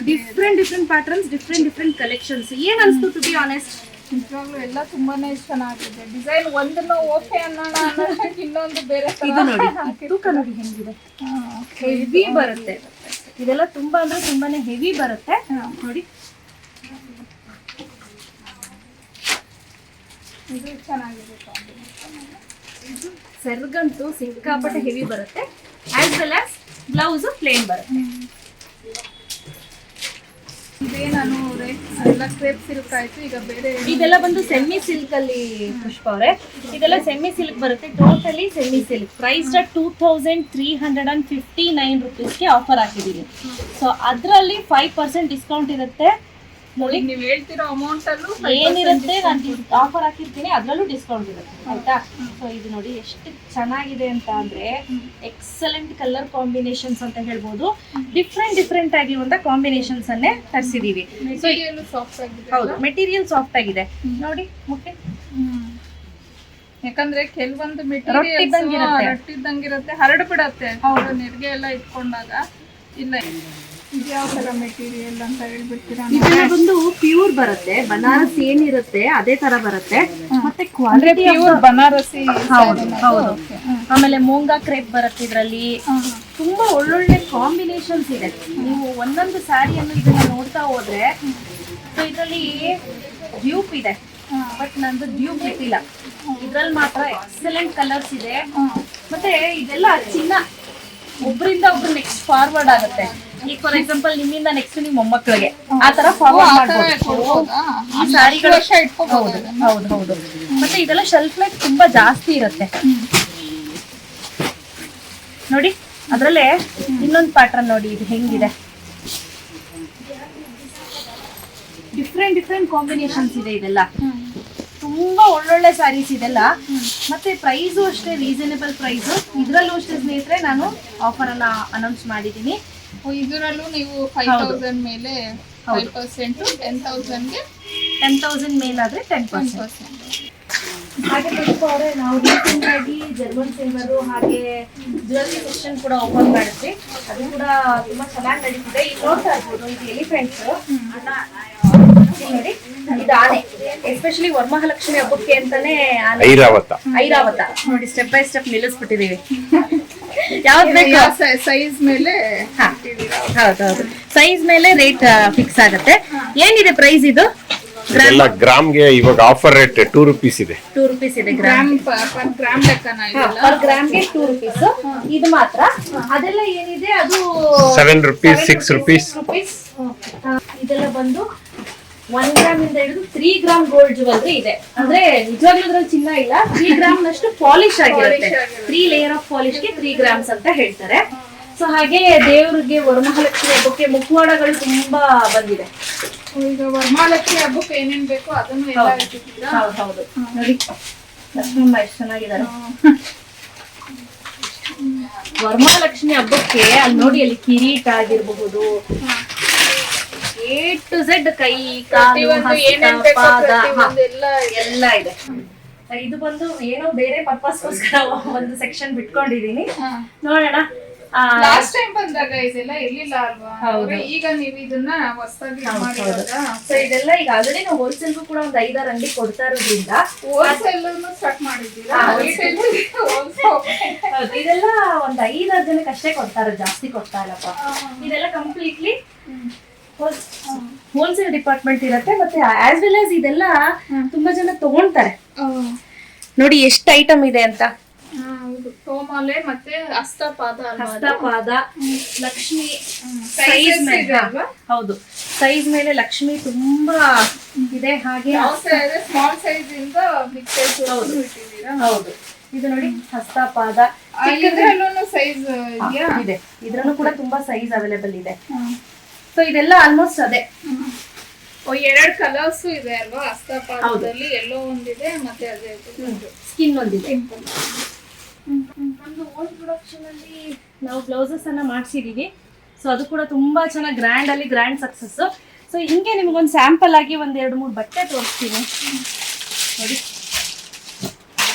Different patterns, different collections. ಏನ್ ಅನ್ಸ್ತು ಟು ಬಿ ಆನೆಸ್ಟ್? ನಿಜವಾಗ್ಲೂ ಎಲ್ಲ ತುಂಬಾನೇ ಚೆನ್ನಾಗಿದೆ. ಡಿಸೈನ್ ಒಂದನ್ನ ಓಕೆ ಅನ್ನೋಣ ಅನ್ನೋದಕ್ಕೆ ಇನ್ನೊಂದು ಬೇರೆ ಇದು ನೋಡಿ, ತೂಕ ನೋಡಿ ಹೆಂಗಿದೆ, ಹೆವಿ ಬರುತ್ತೆ. ಇದೆಲ್ಲ ತುಂಬಾ ಅಂದ್ರೆ ತುಂಬಾನೇ ಹೆವಿ ಬರುತ್ತೆ. ನೋಡಿ, ಇದು ಚೆನ್ನಾಗಿದೆ. ಸೆರ್ಗಂತೂ ಸಿಕ್ಕಾಪಟ್ಟೆ ಹೆವಿ ಬರುತ್ತೆ. As well as blouse plain ಬರುತ್ತೆ. ಇದೇ ನಾನು ಎಲ್ಲ ಕ್ರೇಪ್ ಸಿಲ್ಕ್ ಆಯ್ತು. ಈಗ ಬೇರೆ ಇದೆಲ್ಲ ಬಂದು ಸೆಮಿ ಸಿಲ್ಕ್ ಅಲ್ಲಿ ಪುಷ್ಪ ಅವರೇ, ಇದೆಲ್ಲ ಸೆಮಿ ಸಿಲ್ಕ್ ಬರುತ್ತೆ. ಟೋಟಲಿ ಸೆಮಿ ಸಿಲ್ಕ್, ಪ್ರೈಸ್ 2359 ರುಪೀಸ್ಗೆ ಆಫರ್ ಹಾಕಿದೀನಿ. ಸೊ ಅದರಲ್ಲಿ 5% ಡಿಸ್ಕೌಂಟ್ ಇರುತ್ತೆ. ನೋಡಿ, ನೀವು ಹೇಳ್ತಿರೋ ಅಮೌಂಟ್ ಅಲ್ಲೂ ಏನಿರುತ್ತೆ, ನಾನು ಆಫರ್ ಹಾಕಿರ್ತೀನಿ, ಅದ್ರಲ್ಲೂ ಡಿಸ್ಕೌಂಟ್ ಇರುತ್ತೆ, ಆಯ್ತಾ? ಸೊ ಇದು ನೋಡಿ ಎಷ್ಟು ಚೆನ್ನಾಗಿದೆ ಅಂತ ಅಂದ್ರೆ, ಎಕ್ಸಲೆಂಟ್ ಕಲರ್ ಕಾಂಬಿನೇಷನ್ಸ್ ಅಂತ ಹೇಳ್ಬೋದು. ಡಿಫ್ರೆಂಟ್ ಆಗಿರುವಂತ ಕಾಂಬಿನೇಷನ್ಸ್ ಅನ್ನೇ ತರಿಸಿದೀವಿ. ಸಾಫ್ಟ್ ಆಗಿದೆ. ಹೌದು, ಮೆಟೀರಿಯಲ್ ಸಾಫ್ಟ್ ಆಗಿದೆ. ನೋಡಿ, ಮುಟ್ಟೆ ಯಾಕಂದ್ರೆ ಕೆಲವೊಂದು ಮೆಟೀರಿಯಲ್ ರೊಟ್ಟಿದ್ದಂಗಿರುತ್ತೆ, ಹರಡು ಬಿಡತ್ತೆ ನೆರಿಗೆ ಎಲ್ಲ ಇಟ್ಕೊಂಡಾಗ. ಇಲ್ಲ, ಯಾವ ತರ ಮೆಟೀರಿಯಲ್ ಅಂತ ಹೇಳ್ಬಿಡ್ತೀರಾ? ಇದೆಲ್ಲ ಬಂದು ಪ್ಯೂರ್ ಬರುತ್ತೆ, ಬನಾರಸ್ ಏನಿರುತ್ತೆ ಅದೇ ತರ ಬರುತ್ತೆ. ಮತ್ತೆ ಕ್ವಾಲಿಟಿ ಬನಾರಸಿ. ಹೌದು. ಆಮೇಲೆ ಮೂಂಗಾ ಕ್ರೇಪ್ ಬರುತ್ತೆ ಇದರಲ್ಲಿ. ತುಂಬಾ ಒಳ್ಳೊಳ್ಳೆ ಕಾಂಬಿನೇಷನ್ಸ್ ಇದೆ. ನೀವು ಒಂದೊಂದು ಸ್ಯಾರಿಯನ್ನು ಇದನ್ನ ನೋಡ್ತಾ ಹೋದ್ರೆ, ಸೊ ಇದರಲ್ಲಿ ಡ್ಯೂಪ್ ಇದೆ, ಬಟ್ ನಂದು ಡ್ಯೂಪ್ ಇಟ್ಟಿಲ್ಲ. ಇದ್ರಲ್ಲಿ ಮಾತ್ರ ಎಕ್ಸಲೆಂಟ್ ಕಲರ್ಸ್ ಇದೆ. ಮತ್ತೆ ಇದೆಲ್ಲ ಚಿನ್ನ ಒಬ್ಬರಿಂದ ಒಬ್ರು ನೆಕ್ಸ್ಟ್ ಫಾರ್ವರ್ಡ್ ಆಗುತ್ತೆ. ಈಗ ಫಾರ್ ಎಕ್ಸಾಂಪಲ್ ನಿಮ್ಮಿಂದ ನೆಕ್ಸ್ಟ್ ನಿಮ್ಮ ಮೊಮ್ಮಕ್ಕಳಿಗೆ ಆ ತರ ಫಾರ್ವರ್ಡ್ ಮಾಡ್ಬೋದು ಈ ಸ್ಯಾರಿಗಳು. ಹೌದು. ಮತ್ತೆ ಇದೆಲ್ಲ ಶೆಲ್ಫ್ ಲೈಫ್ ತುಂಬಾ ಜಾಸ್ತಿ ಇರುತ್ತೆ. ನೋಡಿ, ಅದ್ರಲ್ಲೇ ಇನ್ನೊಂದು ಪ್ಯಾಟರ್ನ್ ನೋಡಿ, ಇದು ಹೆಂಗಿದೆ. ಡಿಫ್ರೆಂಟ್ ಕಾಂಬಿನೇಷನ್ಸ್ ಇದೆ. ಇದೆಲ್ಲ ತುಂಬಾ ಒಳ್ಳೊಳ್ಳೆ ಸ್ಯಾರೀಸ್ ಇದೆಲ್ಲ. ಮತ್ತೆ ಪ್ರೈಸು ಅಷ್ಟೇ ರೀಸನೇಬಲ್ ಪ್ರೈಸು. ಇದ್ರಲ್ಲೂ ಅಷ್ಟೇ ಸ್ನೇಹಿತರೆ, ನಾನು ಆಫರ್ ಅನ್ನ ಅನೌನ್ಸ್ ಮಾಡಿದ್ದೀನಿ. ಇದರಲ್ಲೂ ನೀವು 5000 ಮೇಲೆ 5%, 10,000ಗೆ 10,000 ಮೇಲಾದ್ರೆ 10%. ಹಾಗೆ ಅವರೇ, ನಾವು ರೀಸೆಂಟ್ ಆಗಿ ಜರ್ಮನ್ ಸಿಲ್ವರು ಹಾಗೆ ಜ್ಯುವೆಲ್ಲರಿ ಸೆಕ್ಷನ್ ಕೂಡ ಓಪನ್ ಮಾಡಿದ್ವಿ. ಅದು ಕೂಡ ತುಂಬಾ ಚೆನ್ನಾಗಿ ನಡೀತಿದೆ. ಈಗ ನೋಡ್ತಾ ಇರ್ಬೋದು, ಇದು ಎಲಿಫೆಂಟ್ಸ್ ನೋಡಿ, ಇದು ಆನೆ. ಎಸ್ಪೆಷಲಿ ವರಮಹಾಲಕ್ಷ್ಮಿ ಹಬ್ಬಕ್ಕೆ ಅಂತಾನೆ ಐರಾವತ ನೋಡಿ, ಸ್ಟೆಪ್ ಬೈ ಸ್ಟೆಪ್ ನಿಲ್ಲಿಸ್ಬಿಟ್ಟಿದೀವಿ. ಯಾವ್ದು ಬೇಕು ಸೈಜ್ ಮೇಲೆ. ಹೌದು, ಸೈಜ್ ಮೇಲೆ ರೇಟ್ ಫಿಕ್ಸ್ ಆಗುತ್ತೆ. ಏನಿದೆ ಪ್ರೈಸ್ ಇದು? ಗ್ರಾಮ್ಗೆ ಇವಾಗ ಆಫರ್ ರೇಟ್ 2 ರೂಪೀಸ್ ಇದೆ. 2 ರೂಪೀಸ್ ಇದೆ ಗ್ರಾಮ್ ಲೆಕ್ಕನ. ಪರ್ ಗ್ರಾಮ್ಗೆ 2 ರೂಪೀಸ್. ಇದು ಮಾತ್ರ. ಅದೆಲ್ಲ ಏನಿದೆ ಅದು 7 ರೂಪೀಸ್, 6 ರೂಪೀಸ್. ಇದೆಲ್ಲ ಬಂದು 1 ಗ್ರಾಮ್ ಇಂದ ಹಿಡಿದು 3 ಗ್ರಾಮ್ ಗೋಲ್ಡ್ ಜ್ಯುವೆಲ್ಲರಿ ಇದೆ. ಅಂದ್ರೆ ನಿಜವಾಗ್ಲೂ ಅದ್ರಲ್ಲಿ ಚಿನ್ನ ಇಲ್ಲ, 3 ಗ್ರಾಮ್ ನಷ್ಟು ಪಾಲಿಶ್ ಆಗಿರುತ್ತೆ. 3 ಲೇಯರ್ ಆಫ್ ಪಾಲಿಶ್ಗೆ 3 ಗ್ರಾಮ್ಸ್ ಅಂತ ಹೇಳ್ತಾರೆ. ಸೊ ಹಾಗೆ ದೇವ್ರಿಗೆ ವರಮಹಾಲಕ್ಷ್ಮಿ ಹಬ್ಬಕ್ಕೆ ಮುಖವಾಡಗಳು ತುಂಬಾ ಬಂದಿದೆ. ಈಗ ವರಮಹಾಲಕ್ಷ್ಮಿ ಹಬ್ಬಕ್ಕೆ ಏನೇನ್ ಬೇಕೋ ಅದನ್ನು ಎಲ್ಲ ಇಟ್ಟಿದ್ದೀರಾ? ಹೌದು. ನೋಡಿ, ಲಕ್ಷ್ಮಮ್ಮ ಎಷ್ಟು ಚೆನ್ನಾಗಿದ್ದಾರೆ. ವರಮಹಾಲಕ್ಷ್ಮಿ ಹಬ್ಬಕ್ಕೆ ಅಲ್ಲಿ ನೋಡಿ, ಅಲ್ಲಿ ಕಿರೀಟ ಆಗಿರಬಹುದು, A to Z, ಕೈ, ಕಾಲು, ಹಸ್ತ, ಪಾದ ಎಲ್ಲ ಇದೆ. ಇದು ಬಂದು ಏನೋ ಬೇರೆ ಪರ್ಪಸ್ಗೋಸ್ಕರ ಒಂದು ಸೆಕ್ಷನ್ ಬಿಟ್ಕೊಂಡಿದೀನಿ, ನೋಡೋಣ. ಲಾಸ್ಟ್ ಟೈಮ್ ಬಂದಾಗ ಇದೆಲ್ಲ ಇರ್ಲಿಲ್ಲ ಅಲ್ವಾ? ಈಗ ನೀವು ಇದನ್ನ ಹೊಸದಾಗಿ ಮಾಡಿರೋದಾ? ಸೊ ಇದೆಲ್ಲ ಈಗ ಆಲ್ರೆಡಿ ನಾವು ಹೋಲ್ಸೇಲ್ಗೂ ಕೂಡ ಒಂದು 5-6 ಅಂಗಡಿ ಕೊಡ್ತಾ ಇರೋದ್ರಿಂದ ಹೋಲ್ಸೇಲ್ ಸ್ಟಾರ್ಟ್ ಮಾಡಿದ್ದೀರಾ? ಇದೆಲ್ಲ ಒಂದು 5-6 ಜನಕ್ಕೆ ಅಷ್ಟೇ ಕೊಡ್ತಾರೆ, ಜಾಸ್ತಿ ಕೊಡ್ತಾ ಇಲ್ಲಪ್ಪ. ಇದೆಲ್ಲ ಕಂಪ್ಲೀಟ್ಲಿ ಹೋಲ್ಸೇಲ್ ಡಿಪಾರ್ಟ್ಮೆಂಟ್ ಇರುತ್ತೆ, ಮತ್ತೆ ಆಸ್ ವೆಲ್ ಆಸ್ ಇದೆಲ್ಲ ತುಂಬಾ ಜನ ತಗೊಂತಾರೆ. ನೋಡಿ ಎಷ್ಟು ಐಟಮ್ ಇದೆ ಅಂತ. ಹೌದು, ತೋಮಾಲೆ ಮತ್ತೆ ಹಸ್ತಪಾದ ಹಸ್ತಪಾದ, ಲಕ್ಷ್ಮಿ ಸೈಜ್ ಮೇಲೆ, ಹೌದು ಸೈಜ್ ಮೇಲೆ ಲಕ್ಷ್ಮಿ ತುಂಬಾ ಇದೆ. ಹಾಗೆ ಸ್ಮಾಲ್ ಸೈಜ್ ಇಂದ ಬಿಗ್ ಸೈಜ್ ಇಟ್ಟಿದ್ದೀರಾ. ಹೌದು, ಇದು ನೋಡಿ ಹಸ್ತಪಾದ ಇದ್ರಲ್ಲೂ ಸೈಜ್ ಇದೆ, ಇದ್ರಲ್ಲೂ ಕೂಡ ತುಂಬಾ ಸೈಜ್ ಅವೈಲೇಬಲ್ ಇದೆ. ಸೊ ಇದೆಲ್ಲ ಆಲ್ಮೋಸ್ಟ್ ಅದೇ. ಎರಡು ಕಲರ್ಸ್ ಇದೆ ಅಲ್ವಾ ಹಸ್ತಪಾದದಲ್ಲಿ, ಎಲ್ಲೋ ಒಂದಿದೆ ಮತ್ತೆ ಅದೇ ಸ್ಕಿನ್ ಒಂದಿದೆ. ನಮ್ದು ಓನ್ ಪ್ರೊಡಕ್ಷನ್ ಅಲ್ಲಿ ನಾವು ಬ್ಲೌಸಸ್ ಅನ್ನ ಮಾಡಿಸಿದೀವಿ. ಸೊ ಅದು ಕೂಡ ತುಂಬಾ ಚೆನ್ನಾಗಿ ಗ್ರ್ಯಾಂಡ್ ಸಕ್ಸಸ್. ಸೊ ಹಿಂಗೆ ನಿಮ್ಗೊಂದು ಸ್ಯಾಂಪಲ್ ಆಗಿ ಒಂದ್ 2-3 ಬಟ್ಟೆ ತೋರಿಸ್ತೀನಿ ನೋಡಿ.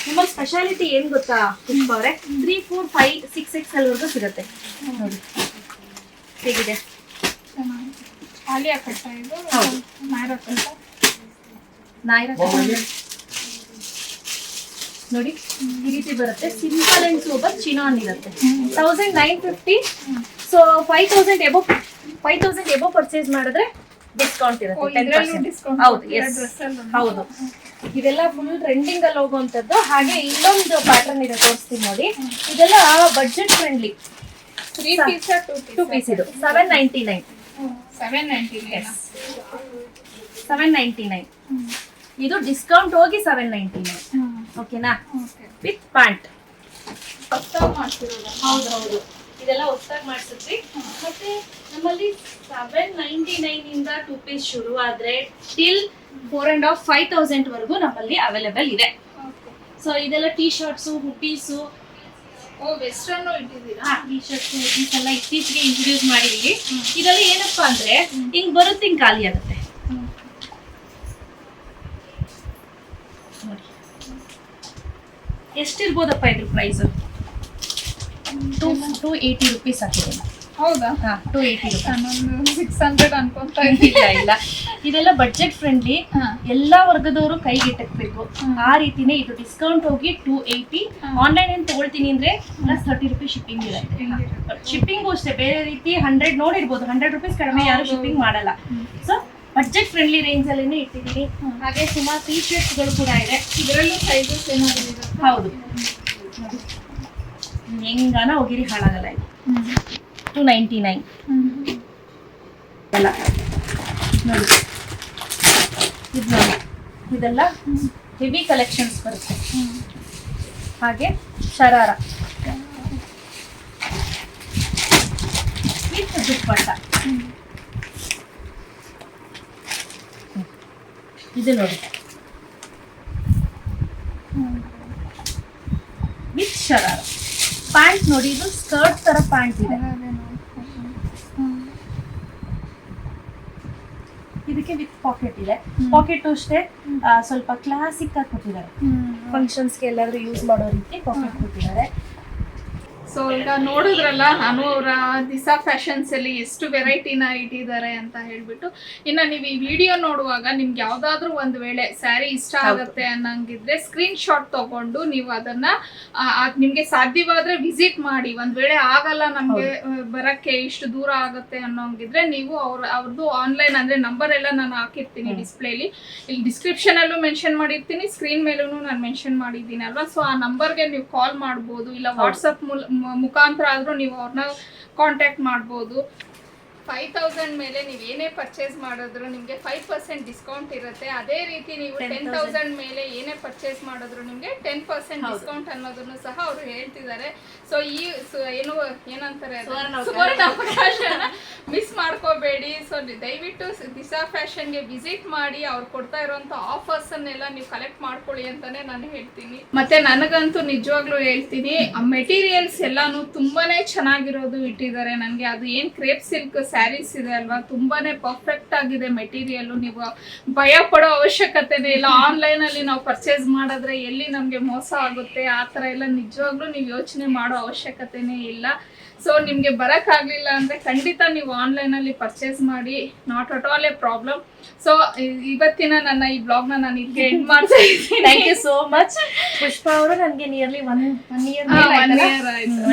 ನಿಮ್ಮ ಸ್ಪೆಷಾಲಿಟಿ ಏನ್ ಗೊತ್ತಾ ಪುಷ್ಪ ಅವರೇ, 3, 4, 5, 6 XL ವರೆಗೂ ಸಿಗುತ್ತೆ ನೋಡಿ. ಹೇಗಿದೆ ಆಲಿಯಾ ಕಟ್ಟ ಇದು, ನಾಯ್ರಾ ಕಟ್ಟ, ನಾಯ್ರಾ ಕಟ್ಟ ನೋಡಿ. ಈ ರೀತಿ ಬರುತ್ತೆ, ಸಿಂಪಲ್ ಅಂಡ್ ಸೋಬರ್ ಚಿನಾನ್ ಇರುತ್ತೆ. 1950. ಸೊ 5000 ಎಬೋ ಪರ್ಚೇಸ್ ಮಾಡಿದ್ರೆ ಡಿಸ್ಕೌಂಟ್ ಇರುತ್ತೆ, 10%. ಹೌದು, ಎಸ್ ಹೌದು. ಇದೆಲ್ಲ ಫುಲ್ ಟ್ರೆಂಡಿಂಗ್ ಅಲ್ಲಿ ಹೋಗುವಂತದ್ದು. ಹಾಗೆ ಇಲ್ಲೊಂದು ಪ್ಯಾಟರ್ನ್ ಇದೆ ತೋರಿಸ್ತೀನಿ ನೋಡಿ. ಇದೆಲ್ಲ ಬಡ್ಜೆಟ್ ಫ್ರೆಂಡ್ಲಿ. 3 ಪೀಸ್ 2 ಪೀಸ್ ಇದು 799. 799. ಇದು ಡಿಸ್ಕೌಂಟ್ ಹೋಗಿ 799. ಓಕೆನಾ, ವಿತ್ ಪ್ಯಾಂಟ್. ಹೌದು, ಇದೆಲ್ಲ ಹೊಸದಾಗಿ ಮಾಡಿಸಿದ್ವಿ. ಮತ್ತೆ ನಮ್ಮಲ್ಲಿ 799 ಇಂದ 2 ಪೀಸ್ ಶುರು ಆದ್ರೆ ಟಿಲ್ 4.5 5,000 ವರೆಗೂ ನಮ್ಮಲ್ಲಿ ಅವೈಲೇಬಲ್ ಇದೆ. ಸೊ ಇದೆಲ್ಲ ಟೀ ಶರ್ಟ್ಸು, ಹುಟ್ಟೀಸು, ವೆಸ್ಟರ್ನ್ ಇಟ್ಟಿದ್ದೀರಾ. ಟೀ ಶರ್ಟ್ಸ್, ಹುಟ್ಟೀಸ್ ಎಲ್ಲ ಇತ್ತೀಚೆಗೆ ಇಂಟ್ರೊಡ್ಯೂಸ್ ಮಾಡಿದೀವಿ. ಇದೆಲ್ಲ ಏನಪ್ಪಾ ಅಂದ್ರೆ ಹಿಂಗ್ ಬರುತ್ತೆ, ಹಿಂಗ್ ಖಾಲಿ ಆಗುತ್ತೆ ನೋಡಿ. ಎಷ್ಟಿರ್ಬೋದಪ್ಪ ಇದ್ರ ಪ್ರೈಸ್? 280 rupees ಹಾಕಿದೆ. ಹೌದಾ? 280 rupees. ನಾನೊಂದು 600 ಅನ್ಕೊಂತ ಇಲ್ಲ, ಇದೆಲ್ಲ ಬಡ್ಜೆಟ್ ಫ್ರೆಂಡ್ಲಿ, ಎಲ್ಲಾ ವರ್ಗದವರು ಕೈಗೆಟಕ್ಬೇಕು ಆ ರೀತಿನೇ. ಇದು ಡಿಸ್ಕೌಂಟ್ ಹೋಗಿ 280. ಆನ್ಲೈನ್ ಏನ್ ತಗೊಳ್ತೀನಿ ಅಂದ್ರೆ ಪ್ಲಸ್ 30 rupees ಶಿಪ್ಪಿಂಗ್ ಇರುತ್ತೆ. ಶಿಪ್ಪಿಂಗ್ ಅಷ್ಟೇ ಬೇರೆ ರೀತಿ 100 ನೋಡಿರ್ಬೋದು, 100 rupees ಕಡಿಮೆ ಯಾರು ಶಿಪ್ಪಿಂಗ್ ಮಾಡಲ್ಲ. ಸೊ ಬಡ್ಜೆಟ್ ಫ್ರೆಂಡ್ಲಿ ರೇಂಜ್ ಅಲ್ಲಿನೇ ಇಟ್ಟಿದ್ದೀನಿ. ಹಾಗೆ ಸುಮಾರು ಟೀ ಶರ್ಟ್ಸ್ಗಳು ಕೂಡ ಇದೆ. ಇದರಲ್ಲೂ ಸೈಜಸ್ ಏನಾದ್ರು? ಹೌದು, ಹೆಂಗಾನ ಹೋಗಿರಿ ಹಾಳಾಗಲ್ಲ. ಇದು 299 ಎಲ್ಲ ನೋಡಿ. ಇದು ನೋಡಿ, ಇದೆಲ್ಲ ಹೆವಿ ಕಲೆಕ್ಷನ್ಸ್ ಬರುತ್ತೆ. ಹಾಗೆ ಶರಾರ ವಿತ್ ದುಪ್ಪಟ್ಟ. ಇದು ನೋಡಿ ವಿತ್ ಶರಾರ. ಪ್ಯಾಂಟ್ ನೋಡಿ, ಇದು ಸ್ಕರ್ಟ್ ತರ ಪ್ಯಾಂಟ್ ಇದೆ. ಇದಕ್ಕೆ ವಿತ್ ಪಾಕೆಟ್ ಇದೆ. ಪಾಕೆಟ್ ಅಷ್ಟೇ ಸ್ವಲ್ಪ ಕ್ಲಾಸಿಕ್ ಆಗಿ ಕೊಟ್ಟಿದ್ದಾರೆ. ಫಂಕ್ಷನ್ಸ್ಗೆ ಎಲ್ಲಾದ್ರೂ ಯೂಸ್ ಮಾಡೋ ರೀತಿ ಪಾಕೆಟ್ ಕೊಟ್ಟಿದ್ದಾರೆ. ಸೊ ಈಗ ನೋಡಿದ್ರಲ್ಲ ಅನು ಅವರ ದಿಸಾ ಫ್ಯಾಷನ್ಸ್ ಅಲ್ಲಿ ಎಷ್ಟು ವೆರೈಟಿನ ಇಟ್ಟಿದ್ದಾರೆ ಅಂತ ಹೇಳ್ಬಿಟ್ಟು. ಇನ್ನು ನೀವು ಈ ವಿಡಿಯೋ ನೋಡುವಾಗ ನಿಮ್ಗೆ ಯಾವ್ದಾದ್ರು ಒಂದು ವೇಳೆ ಸ್ಯಾರಿ ಇಷ್ಟ ಆಗುತ್ತೆ ಅನ್ನಂಗಿದ್ರೆ ಸ್ಕ್ರೀನ್ ಶಾಟ್ ತಗೊಂಡು ನೀವು ಅದನ್ನ ನಿಮ್ಗೆ ಸಾಧ್ಯವಾದ್ರೆ ವಿಸಿಟ್ ಮಾಡಿ. ಒಂದ್ ವೇಳೆ ಆಗಲ್ಲ ನಮ್ಗೆ ಬರಕ್ಕೆ ಇಷ್ಟು ದೂರ ಆಗುತ್ತೆ ಅನ್ನೋಂಗಿದ್ರೆ ನೀವು ಅವ್ರದ್ದು ಆನ್ಲೈನ್ ಅಂದ್ರೆ ನಂಬರ್ ಎಲ್ಲ ನಾನು ಹಾಕಿರ್ತೀನಿ ಡಿಸ್ಪ್ಲೇಲಿ, ಇಲ್ಲಿ ಡಿಸ್ಕ್ರಿಪ್ಷನ್ ಅಲ್ಲೂ ಮೆನ್ಷನ್ ಮಾಡಿರ್ತೀನಿ, ಸ್ಕ್ರೀನ್ ಮೇಲೂ ನಾನು ಮೆನ್ಷನ್ ಮಾಡಿದ್ದೀನಿ ಅಲ್ವಾ. ಸೊ ಆ ನಂಬರ್ಗೆ ನೀವು ಕಾಲ್ ಮಾಡ್ಬೋದು, ಇಲ್ಲ ವಾಟ್ಸಪ್ ಮುಖಾಂತರ ಆದ್ರೂ ನೀವು ಅವ್ರನ್ನ ಕಾಂಟ್ಯಾಕ್ಟ್ ಮಾಡ್ಬೋದು. 5,000 ಮೇಲೆ ನೀವು ಏನೇ ಪರ್ಚೇಸ್ ಮಾಡಿದ್ರು ನಿಮಗೆ 5% ಡಿಸ್ಕೌಂಟ್ ಇರುತ್ತೆ. ಅದೇ ರೀತಿ ನೀವು 10,000 ಮೇಲೆ ಏನೇ ಪರ್ಚೇಸ್ ಮಾಡಿದ್ರು ನಿಮಗೆ 10% ಡಿಸ್ಕೌಂಟ್ ಅನ್ನೋದನ್ನು ಸಹ ಅವರು ಹೇಳ್ತಿದ್ದಾರೆ. ಸೊ ಈ ಏನಂತಾರೆ ಸುವರ್ಣಾವಕಾಶನ ಮಿಸ್ ಮಾಡ್ಕೋಬೇಡಿ. ಸೊ ದಯವಿಟ್ಟು ದಿಸಾ ಫ್ಯಾಷನ್ಗೆ ವಿಸಿಟ್ ಮಾಡಿ, ಅವ್ರು ಕೊಡ್ತಾ ಇರುವಂತ ಆಫರ್ಸ್ ಅನ್ನೆಲ್ಲ ನೀವು ಕಲೆಕ್ಟ್ ಮಾಡ್ಕೊಳ್ಳಿ ಅಂತಾನೆ ನಾನು ಹೇಳ್ತೀನಿ. ಮತ್ತೆ ನನಗಂತೂ ನಿಜವಾಗ್ಲೂ ಹೇಳ್ತೀನಿ, ಮೆಟೀರಿಯಲ್ಸ್ ಎಲ್ಲಾನು ತುಂಬಾನೇ ಚೆನ್ನಾಗಿರೋದು ಇಟ್ಟಿದ್ದಾರೆ. ನನಗೆ ಅದು ಏನ್ ಕ್ರೇಪ್ ಸಿಲ್ಕ್ ಸ್ಯಾರೀಸ್ ಇದೆ ಅಲ್ವಾ, ತುಂಬಾನೇ ಪರ್ಫೆಕ್ಟ್ ಆಗಿದೆ ಮೆಟೀರಿಯಲ್. ನೀವು ಭಯ ಪಡೋ ಅವಶ್ಯಕತೆನೇ ಇಲ್ಲ. ಆನ್ಲೈನ್ ಅಲ್ಲಿ ನಾವು ಪರ್ಚೇಸ್ ಮಾಡಿದ್ರೆ ಎಲ್ಲಿ ನಮ್ಗೆ ಮೋಸ ಆಗುತ್ತೆ ಆ ತರ ಎಲ್ಲ ನಿಜವಾಗ್ಲೂ ನೀವು ಯೋಚನೆ ಮಾಡೋ ಅವಶ್ಯಕತೆನೇ ಇಲ್ಲ. ಸೊ ನಿಮ್ಗೆ ಬರಕ್ ಆಗ್ಲಿಲ್ಲ ಅಂದ್ರೆ ಖಂಡಿತ ನೀವು ಆನ್ಲೈನ್ ಅಲ್ಲಿ ಪರ್ಚೇಸ್ ಮಾಡಿ, not at all A problem. So ಇವತ್ತಿನ ನನ್ನ ಈ ಬ್ಲಾಗ್ ನ ನಾನು ಇಲ್ಲಿಗೆ ಎಂಡ್ ಮಾಡ್ತಾ ಇದ್ದೀನಿ. ಥ್ಯಾಂಕ್ ಯು ಸೋ ಮಚ್ ಪುಷ್ಪ ಅವರು. ನನಗೆ ನಿಯರ್ಲಿ ಒನ್ ಇಯರ್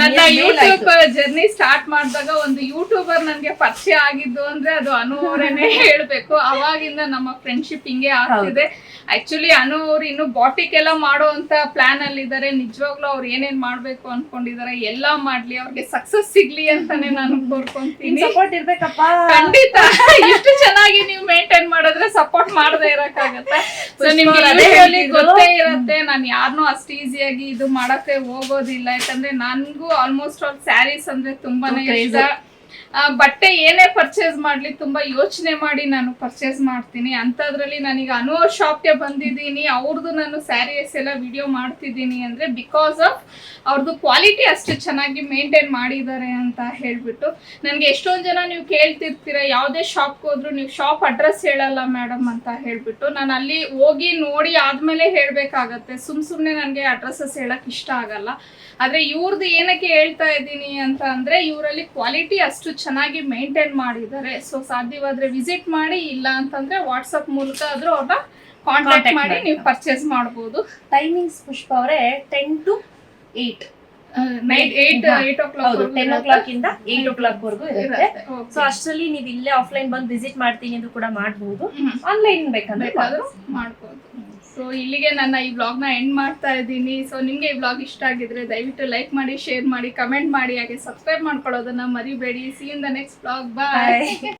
ನನ್ನ ಯೂಟ್ಯೂಬ್ ಜರ್ನಿ ಸ್ಟಾರ್ಟ್ ಮಾಡಿದಾಗ ಒಂದು ಯೂಟ್ಯೂಬರ್ ನನ್ಗೆ ಪರಿಚಯ ಆಗಿದ್ದು ಅಂದ್ರೆ ಅದು ಅನು ಅವರೇನೆ ಹೇಳ್ಬೇಕು. ಅವಾಗಿಂದ ನಮ್ಮ ಫ್ರೆಂಡ್ಶಿಪ್ ಹಿಂಗೆ ಆಗ್ತಿದೆ. ಆಕ್ಚುಲಿ ಅನು ಅವ್ರು ಇನ್ನು ಬಾಟಿಕ್ ಎಲ್ಲ ಮಾಡುವಂತ ಪ್ಲಾನ್ ಅಲ್ಲಿ ಇದಾರೆ. ನಿಜವಾಗ್ಲೂ ಅವ್ರು ಏನೇನ್ ಮಾಡ್ಬೇಕು ಅನ್ಕೊಂಡಿದಾರೆ ಎಲ್ಲಾ ಮಾಡ್ಲಿ, ಅವ್ರಿಗೆ ಸಕ್ಸಸ್ ಸಿಗ್ಲಿ ಅಂತಾನೆ ನಾನು ಕೋರ್ಕೊಂತೀನಿ. ಸಪೋರ್ಟ್ ಇರ್ಬೇಕಪ್ಪ. ಖಂಡಿತ ಇಷ್ಟು ಚೆನ್ನಾಗಿ ನೀವು ಮೇಂಟೈನ್ ಮಾಡಿದ್ರೆ ಸಪೋರ್ಟ್ ಮಾಡದೇ ಇರಕ್ಕಾಗತ್ತೆ. ಸೊ ನಿಮ್ಗೆ ಗೊತ್ತೇ ಇರತ್ತೆ, ನಾನು ಯಾರನ್ನೂ ಅಷ್ಟು ಈಸಿಯಾಗಿ ಇದು ಮಾಡಕ್ಕೆ ಹೋಗೋದಿಲ್ಲ. ಯಾಕಂದ್ರೆ ನನ್ಗೂ ಆಲ್ಮೋಸ್ಟ್ ಆಲ್ ಸ್ಯಾರೀಸ್ ಅಂದ್ರೆ ತುಂಬಾನೇ ಇಷ್ಟ. ಬಟ್ಟೆ ಏನೇ ಪರ್ಚೇಸ್ ಮಾಡ್ಲಿ ತುಂಬಾ ಯೋಚನೆ ಮಾಡಿ ನಾನು ಪರ್ಚೇಸ್ ಮಾಡ್ತೀನಿ. ಅಂತದ್ರಲ್ಲಿ ನಾನೀಗ ಅನು ಶಾಪ್ಗೆ ಬಂದಿದ್ದೀನಿ, ಅವ್ರದ್ದು ನಾನು ಸ್ಯಾರೀಸ್ ಎಲ್ಲ ವಿಡಿಯೋ ಮಾಡ್ತಿದ್ದೀನಿ ಅಂದ್ರೆ ಬಿಕಾಸ್ ಆಫ್ ಅವ್ರದ್ದು ಕ್ವಾಲಿಟಿ ಅಷ್ಟು ಚೆನ್ನಾಗಿ ಮೇಂಟೈನ್ ಮಾಡಿದ್ದಾರೆ ಅಂತ ಹೇಳ್ಬಿಟ್ಟು. ನನಗೆ ಎಷ್ಟೊಂದು ಜನ ನೀವು ಕೇಳ್ತಿರ್ತೀರ ಯಾವುದೇ ಶಾಪ್ಗೆ ಹೋದ್ರು ನೀವು ಶಾಪ್ ಅಡ್ರೆಸ್ ಹೇಳಲ್ಲ ಮೇಡಮ್ ಅಂತ ಹೇಳ್ಬಿಟ್ಟು. ನಾನು ಅಲ್ಲಿ ಹೋಗಿ ನೋಡಿ ಆದ್ಮೇಲೆ ಹೇಳ್ಬೇಕಾಗತ್ತೆ. ಸುಮ್ನೆ ನನಗೆ ಅಡ್ರೆಸ್ಸಸ್ ಹೇಳಕ್ ಇಷ್ಟ ಆಗಲ್ಲ. ಆದ್ರೆ ಇವ್ರದ್ದು ಏನಕ್ಕೆ ಹೇಳ್ತಾ ಇದ್ದೀನಿ ಅಂತ ಅಂದ್ರೆ ಇವರಲ್ಲಿ ಕ್ವಾಲಿಟಿ ಅಷ್ಟು ಚೆನ್ನಾಗಿ ಮೇಂಟೈನ್ ಮಾಡಿದ್ದಾರೆ. ಸೊ ಸಾಧ್ಯವಾದ್ರೆ ವಿಸಿಟ್ ಮಾಡಿ, ಇಲ್ಲ ಅಂತಂದ್ರೆ ವಾಟ್ಸಪ್ ಮೂಲಕ ಆದ್ರೂ ಅವ್ರನ್ನ ಕಾಂಟ್ಯಾಕ್ಟ್ ಮಾಡಿ ನೀವು ಪರ್ಚೇಸ್ ಮಾಡಬಹುದು. ಟೈಮಿಂಗ್ಸ್ ಪುಷ್ಪ ಅವರೇ 10 to 8 ನೈಟ್ 8 ಹೌದು, 10 o'clock ಇಂದ 8 o'clock ವರೆಗೂ ಇರುತ್ತೆ. Okay. ಸೊ ಅಷ್ಟರಲ್ಲಿ ನೀವು ಇಲ್ಲೇ ಆಫ್ಲೈನ್ ಬಂದು ವಿಸಿಟ್ ಮಾಡ್ತೀನಿ ಅಂತ ಕೂಡ ಮಾಡಬಹುದು. ಆನ್ಲೈನ್ ಬೇಕಂದ್ರೆ ಮಾಡ್ಬೋದು. ಸೊ ಇಲ್ಲಿಗೆ ನನ್ನ ಈ ಬ್ಲಾಗ್ ನ ಎಂಡ್ ಮಾಡ್ತಾ ಇದ್ದೀನಿ. ಸೊ ನಿಮ್ಗೆ ಈ ಬ್ಲಾಗ್ ಇಷ್ಟ ಆಗಿದ್ರೆ ದಯವಿಟ್ಟು ಲೈಕ್ ಮಾಡಿ, ಶೇರ್ ಮಾಡಿ, ಕಮೆಂಟ್ ಮಾಡಿ, ಹಾಗೆ ಸಬ್ಸ್ಕ್ರೈಬ್ ಮಾಡ್ಕೊಳ್ಳೋದನ್ನ ಮರಿಬೇಡಿ. See in the next blog. Bye.